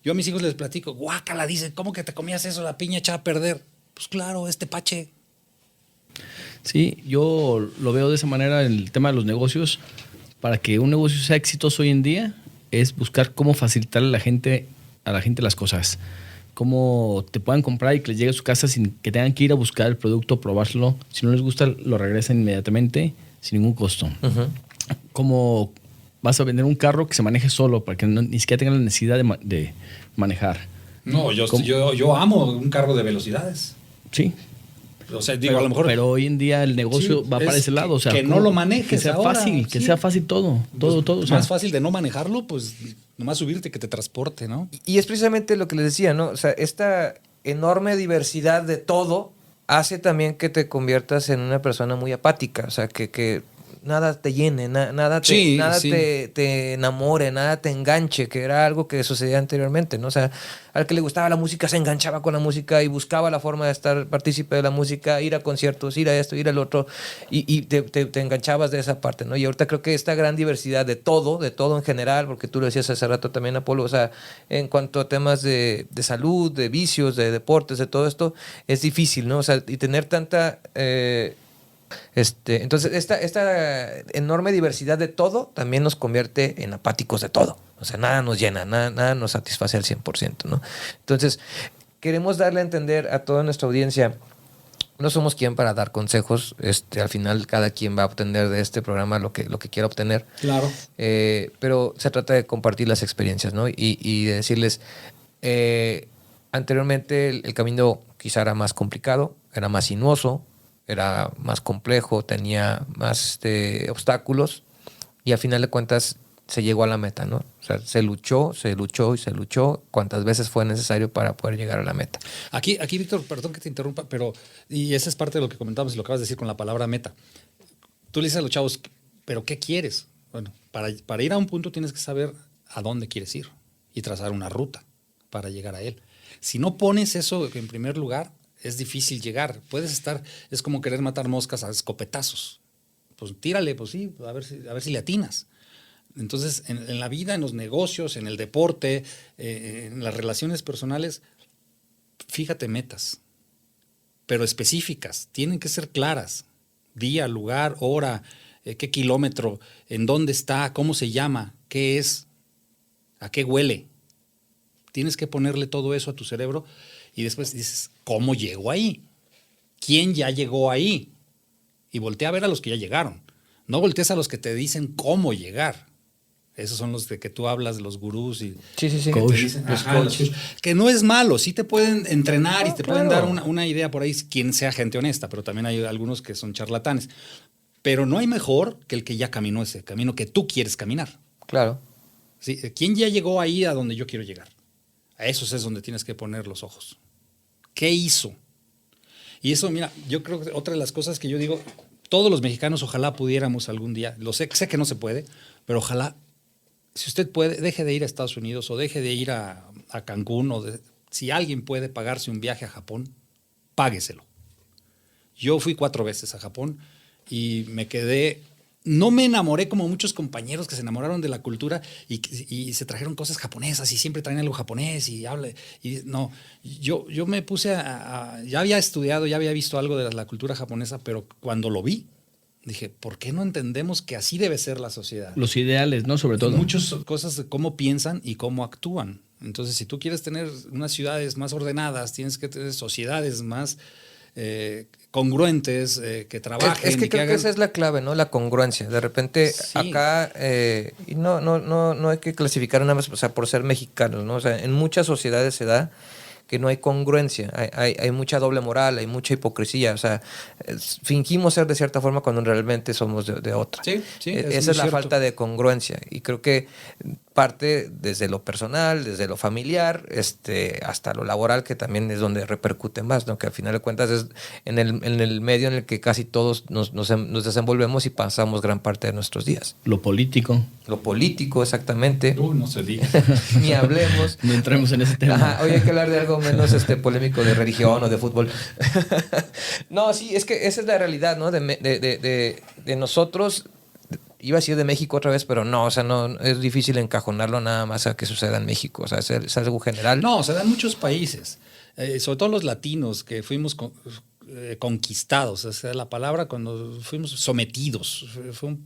yo a mis hijos les platico, guácala, dicen, ¿cómo que te comías eso? La piña echada a perder. Pues claro, es tepache. Sí, yo lo veo de esa manera en el tema de los negocios. Para que un negocio sea exitoso hoy en día, es buscar cómo facilitarle a la gente las cosas. Cómo te puedan comprar y que les llegue a su casa sin que tengan que ir a buscar el producto, probárselo. Si no les gusta, lo regresan inmediatamente sin ningún costo. Uh-huh. Cómo vas a vender un carro que se maneje solo para que ni siquiera tengan la necesidad de manejar. No, yo amo un carro de velocidades. Sí. O sea, digo, a lo mejor. Pero hoy en día el negocio va para ese lado. O sea, que no lo manejes. Que sea ahora, fácil, sí. Que sea fácil todo. Todo. Más fácil de no manejarlo, pues nomás subirte que te transporte, ¿no? Y es precisamente lo que les decía, ¿no? O sea, esta enorme diversidad de todo hace también que te conviertas en una persona muy apática. O sea, que nada te llene, nada te enamore, nada te enganche, que era algo que sucedía anteriormente, ¿no? O sea, al que le gustaba la música se enganchaba con la música y buscaba la forma de estar partícipe de la música, ir a conciertos, ir a esto, ir al otro, y te enganchabas de esa parte, ¿no? Y ahorita creo que esta gran diversidad de todo en general, porque tú lo decías hace rato también, Apolo, o sea, en cuanto a temas de salud, de vicios, de deportes, de todo esto, es difícil, ¿no? O sea, y tener tanta... entonces, esta enorme diversidad de todo también nos convierte en apáticos de todo. O sea, nada nos llena, nada nos satisface al 100%, ¿no? Entonces, queremos darle a entender a toda nuestra audiencia, no somos quien para dar consejos. Al final, cada quien va a obtener de este programa lo que quiera obtener. Claro. Pero se trata de compartir las experiencias, ¿no? Y de decirles, anteriormente el camino quizá era más complicado, era más sinuoso, era más complejo, tenía más obstáculos, y al final de cuentas se llegó a la meta, ¿no? O sea, se luchó cuantas veces fue necesario para poder llegar a la meta. Aquí, Víctor, perdón que te interrumpa, y esa es parte de lo que comentábamos y lo acabas de decir con la palabra meta. Tú le dices a los chavos, ¿pero qué quieres? Bueno, para ir a un punto tienes que saber a dónde quieres ir y trazar una ruta para llegar a él. Si no pones eso en primer lugar, es difícil llegar. Es como querer matar moscas a escopetazos. Pues tírale, pues sí, a ver si le atinas. Entonces, en la vida, en los negocios, en el deporte, en las relaciones personales, fíjate metas, pero específicas, tienen que ser claras. Día, lugar, hora, qué kilómetro, en dónde está, cómo se llama, qué es, a qué huele. Tienes que ponerle todo eso a tu cerebro y después dices, ¿cómo llego ahí? ¿Quién ya llegó ahí? Y voltea a ver a los que ya llegaron. No voltees a los que te dicen cómo llegar. Esos son los de que tú hablas, de los gurús y sí. Coach. Dicen, los coaches. Que no es malo, sí te pueden entrenar y te pueden dar una idea por ahí, quien sea gente honesta, pero también hay algunos que son charlatanes. Pero no hay mejor que el que ya caminó ese camino que tú quieres caminar. Claro. ¿Sí? ¿Quién ya llegó ahí a donde yo quiero llegar? A esos es donde tienes que poner los ojos. ¿Qué hizo? Y eso, mira, yo creo que otra de las cosas que yo digo, todos los mexicanos ojalá pudiéramos algún día, sé que no se puede, pero ojalá, si usted puede, deje de ir a Estados Unidos o deje de ir a Cancún, si alguien puede pagarse un viaje a Japón, págueselo. Yo fui 4 veces a Japón y me quedé... No me enamoré como muchos compañeros que se enamoraron de la cultura y se trajeron cosas japonesas y siempre traen algo japonés no, yo me puse ya había estudiado, ya había visto algo de la cultura japonesa, pero cuando lo vi, dije, ¿por qué no entendemos que así debe ser la sociedad? Los ideales, ¿no? Sobre todo. Muchas cosas de cómo piensan y cómo actúan. Entonces, si tú quieres tener unas ciudades más ordenadas, tienes que tener sociedades más... congruentes, que trabajen. Es que creo que esa es la clave, ¿no? La congruencia. De repente, sí. Acá, y no hay que clasificar nada más, o sea, por ser mexicanos, ¿no? O sea, en muchas sociedades se da que no hay congruencia, hay mucha doble moral, hay mucha hipocresía, o sea, fingimos ser de cierta forma cuando realmente somos de otra. Sí, esa es la falta de congruencia, y creo que parte desde lo personal, desde lo familiar, hasta lo laboral, que también es donde repercute más, ¿no? Que al final de cuentas es en el medio en el que casi todos nos desenvolvemos y pasamos gran parte de nuestros días. Lo político. Lo político, exactamente. No se diga. Ni hablemos. No entremos en ese tema. Ajá, hoy hay que hablar de algo menos polémico, de religión o de fútbol. No, sí, es que esa es la realidad, ¿no? De nosotros. Iba a decir de México otra vez, pero no, o sea, no es difícil encajonarlo nada más a que suceda en México. O sea, es algo general. No, se da en muchos países, sobre todo los latinos que fuimos conquistados. O sea, la palabra cuando fuimos sometidos.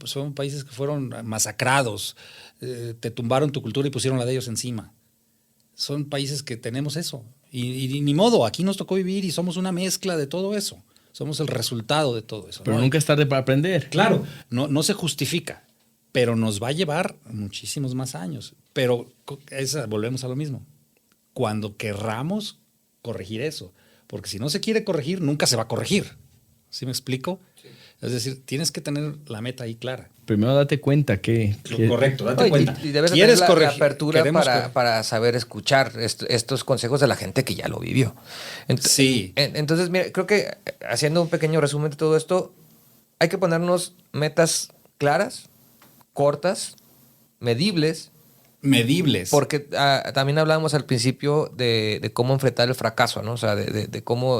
Son países que fueron masacrados, te tumbaron tu cultura y pusieron la de ellos encima. Son países que tenemos eso. Y ni modo, aquí nos tocó vivir y somos una mezcla de todo eso. Somos el resultado de todo eso. Pero ¿no? nunca es tarde para aprender. Claro, no se justifica, pero nos va a llevar muchísimos más años. Pero volvemos a lo mismo. Cuando querramos corregir eso, porque si no se quiere corregir, nunca se va a corregir. ¿Sí me explico? Sí. Es decir, tienes que tener la meta ahí clara. Primero date cuenta que correcto, date cuenta. Y debes tener la apertura para saber escuchar estos consejos de la gente que ya lo vivió. Sí. Entonces, mira, creo que haciendo un pequeño resumen de todo esto, hay que ponernos metas claras, cortas, medibles. Porque también hablábamos al principio de cómo enfrentar el fracaso, ¿no? O sea, de cómo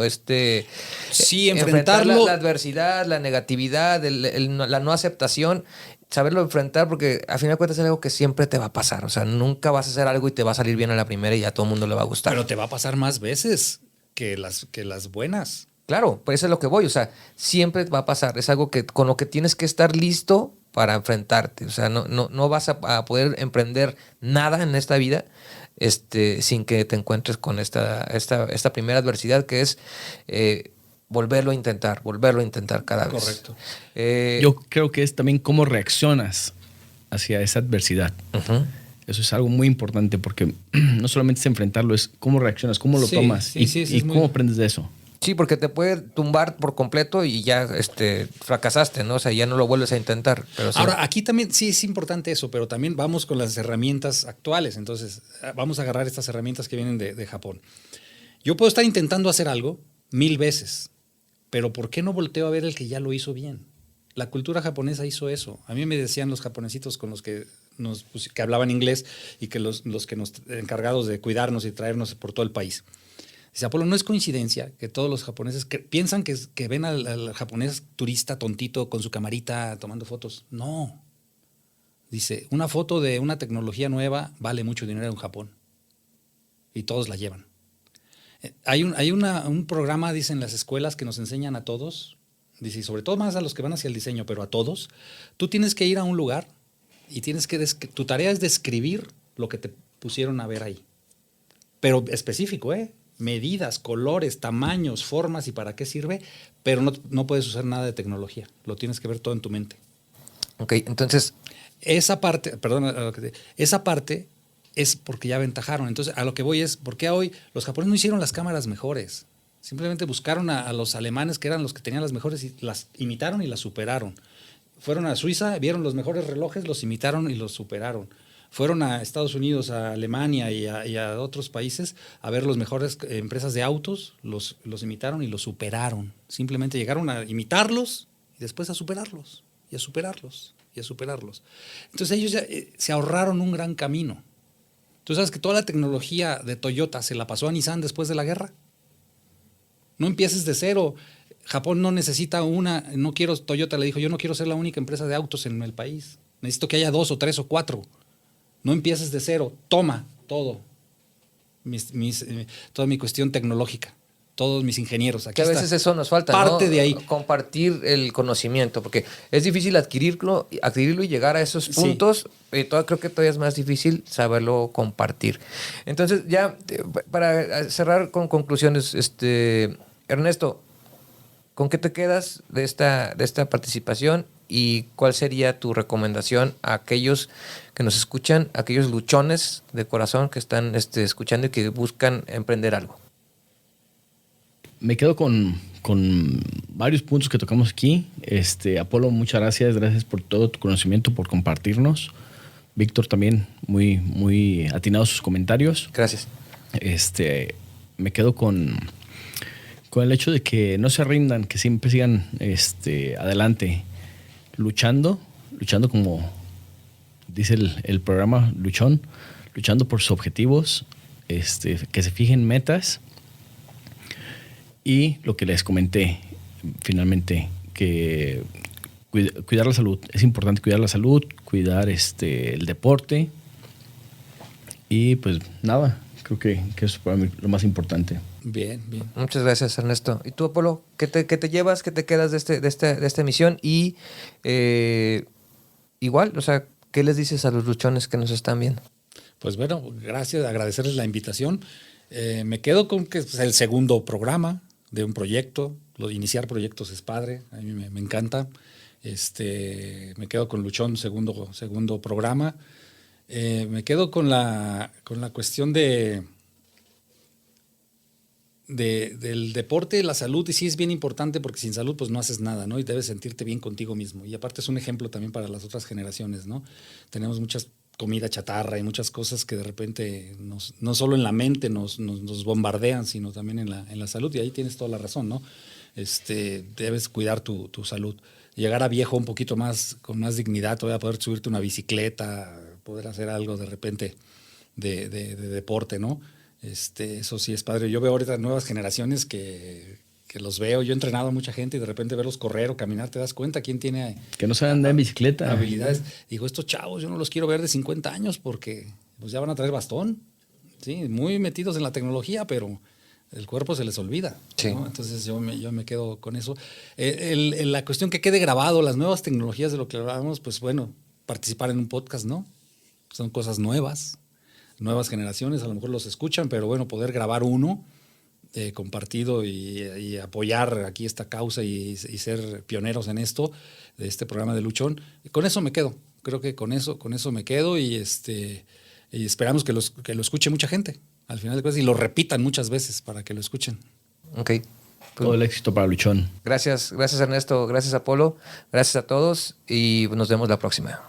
sí, enfrentar la adversidad, la negatividad, la no aceptación, saberlo enfrentar, porque al final de cuentas es algo que siempre te va a pasar. O sea, nunca vas a hacer algo y te va a salir bien a la primera y a todo el mundo le va a gustar. Pero te va a pasar más veces que las buenas. Claro, pues eso es lo que voy. O sea, siempre va a pasar. Es algo con lo que tienes que estar listo para enfrentarte. O sea, no vas a poder emprender nada en esta vida sin que te encuentres con esta primera adversidad, que es volverlo a intentar cada vez. Correcto. Yo creo que es también cómo reaccionas hacia esa adversidad. Uh-huh. Eso es algo muy importante, porque no solamente es enfrentarlo, es cómo reaccionas, cómo lo tomas y cómo aprendes de eso. Sí, porque te puede tumbar por completo y ya fracasaste, ¿no? O sea, ya no lo vuelves a intentar. Pero sí. Ahora, aquí también sí es importante eso, pero también vamos con las herramientas actuales. Entonces, vamos a agarrar estas herramientas que vienen de Japón. Yo puedo estar intentando hacer algo 1000 veces, pero ¿por qué no volteo a ver el que ya lo hizo bien? La cultura japonesa hizo eso. A mí me decían los japonesitos con los que que hablaban inglés y que los que nos encargados de cuidarnos y traernos por todo el país. Dice, Apolo, no es coincidencia que todos los japoneses piensan que ven al japonés turista tontito con su camarita tomando fotos. No. Dice, una foto de una tecnología nueva vale mucho dinero en Japón. Y todos la llevan. Hay un programa, dice, en las escuelas que nos enseñan a todos, dice, y sobre todo más a los que van hacia el diseño, pero a todos, tú tienes que ir a un lugar y tienes que tu tarea es describir lo que te pusieron a ver ahí. Pero específico, medidas, colores, tamaños, formas y para qué sirve, pero no puedes usar nada de tecnología. Lo tienes que ver todo en tu mente. Ok, entonces... Esa parte es porque ya aventajaron. Entonces, a lo que voy es, ¿por qué hoy los japoneses no hicieron las cámaras mejores? Simplemente buscaron a los alemanes, que eran los que tenían las mejores, y las imitaron y las superaron. Fueron a Suiza, vieron los mejores relojes, los imitaron y los superaron. Fueron a Estados Unidos, a Alemania y a otros países a ver las mejores empresas de autos, los imitaron y los superaron. Simplemente llegaron a imitarlos y después a superarlos, y a superarlos, y a superarlos. Entonces ellos ya se ahorraron un gran camino. ¿Tú sabes que toda la tecnología de Toyota se la pasó a Nissan después de la guerra? No empieces de cero. Japón no necesita Toyota le dijo, yo no quiero ser la única empresa de autos en el país. Necesito que haya 2 o 3 o 4. No empieces de cero, toma todo, toda mi cuestión tecnológica, todos mis ingenieros. Aquí que a veces eso nos falta, parte, ¿no? De ahí. Compartir el conocimiento, porque es difícil adquirirlo y llegar a esos puntos. Sí. Creo que todavía es más difícil saberlo compartir. Entonces, ya para cerrar con conclusiones, Ernesto, ¿con qué te quedas de esta participación? ¿Y cuál sería tu recomendación a aquellos que nos escuchan, a aquellos luchones de corazón que están escuchando y que buscan emprender algo? Me quedo con varios puntos que tocamos aquí. Apolo, muchas gracias. Gracias por todo tu conocimiento, por compartirnos Víctor también, muy, muy atinados sus comentarios. Gracias. Me quedo con el hecho de que no se rindan, que siempre sigan adelante, luchando como dice el programa Luchón, luchando por sus objetivos, que se fijen metas. Y lo que les comenté finalmente, que cuidar la salud. Es importante cuidar la salud, cuidar el deporte. Y pues nada, creo que eso es para mí lo más importante. Bien, bien. Muchas gracias, Ernesto. ¿Y tú, Apolo? ¿Qué te llevas? ¿Qué te quedas de esta emisión? Y igual, o sea, ¿qué les dices a los luchones que nos están viendo? Pues bueno, gracias, agradecerles la invitación. Me quedo con que es el segundo programa de un proyecto. Lo de iniciar proyectos es padre, a mí me encanta. Me quedo con Luchón, segundo programa. Me quedo con la cuestión del deporte, la salud, y sí es bien importante porque sin salud pues no haces nada, ¿no? Y debes sentirte bien contigo mismo. Y aparte es un ejemplo también para las otras generaciones, ¿no? Tenemos muchas comida chatarra y muchas cosas que de repente no solo en la mente nos bombardean, sino también en la salud, y ahí tienes toda la razón, ¿no? Debes cuidar tu salud. Llegar a viejo un poquito más, con más dignidad, todavía poder subirte una bicicleta, poder hacer algo de repente de deporte, ¿no? Eso sí es padre. Yo veo ahorita nuevas generaciones que los veo. Yo he entrenado a mucha gente y de repente verlos correr o caminar, te das cuenta quién tiene que no saben andar en bicicleta, habilidades. Digo, estos chavos yo no los quiero ver de 50 años porque pues ya van a traer bastón, ¿sí? Muy metidos en la tecnología, pero el cuerpo se les olvida, sí, ¿no? Entonces yo me quedo con eso. La cuestión que quede grabado, las nuevas tecnologías de lo que hablábamos, pues bueno, participar en un podcast, ¿no? Son cosas nuevas generaciones, a lo mejor los escuchan, pero bueno, poder grabar uno compartido y apoyar aquí esta causa y ser pioneros en esto, de este programa de Luchón, con eso me quedo. Creo que con eso me quedo y esperamos que lo escuche mucha gente al final de cuentas y lo repitan muchas veces para que lo escuchen. Ok. Todo el éxito para Luchón. Gracias Ernesto, gracias Apolo, gracias a todos y nos vemos la próxima.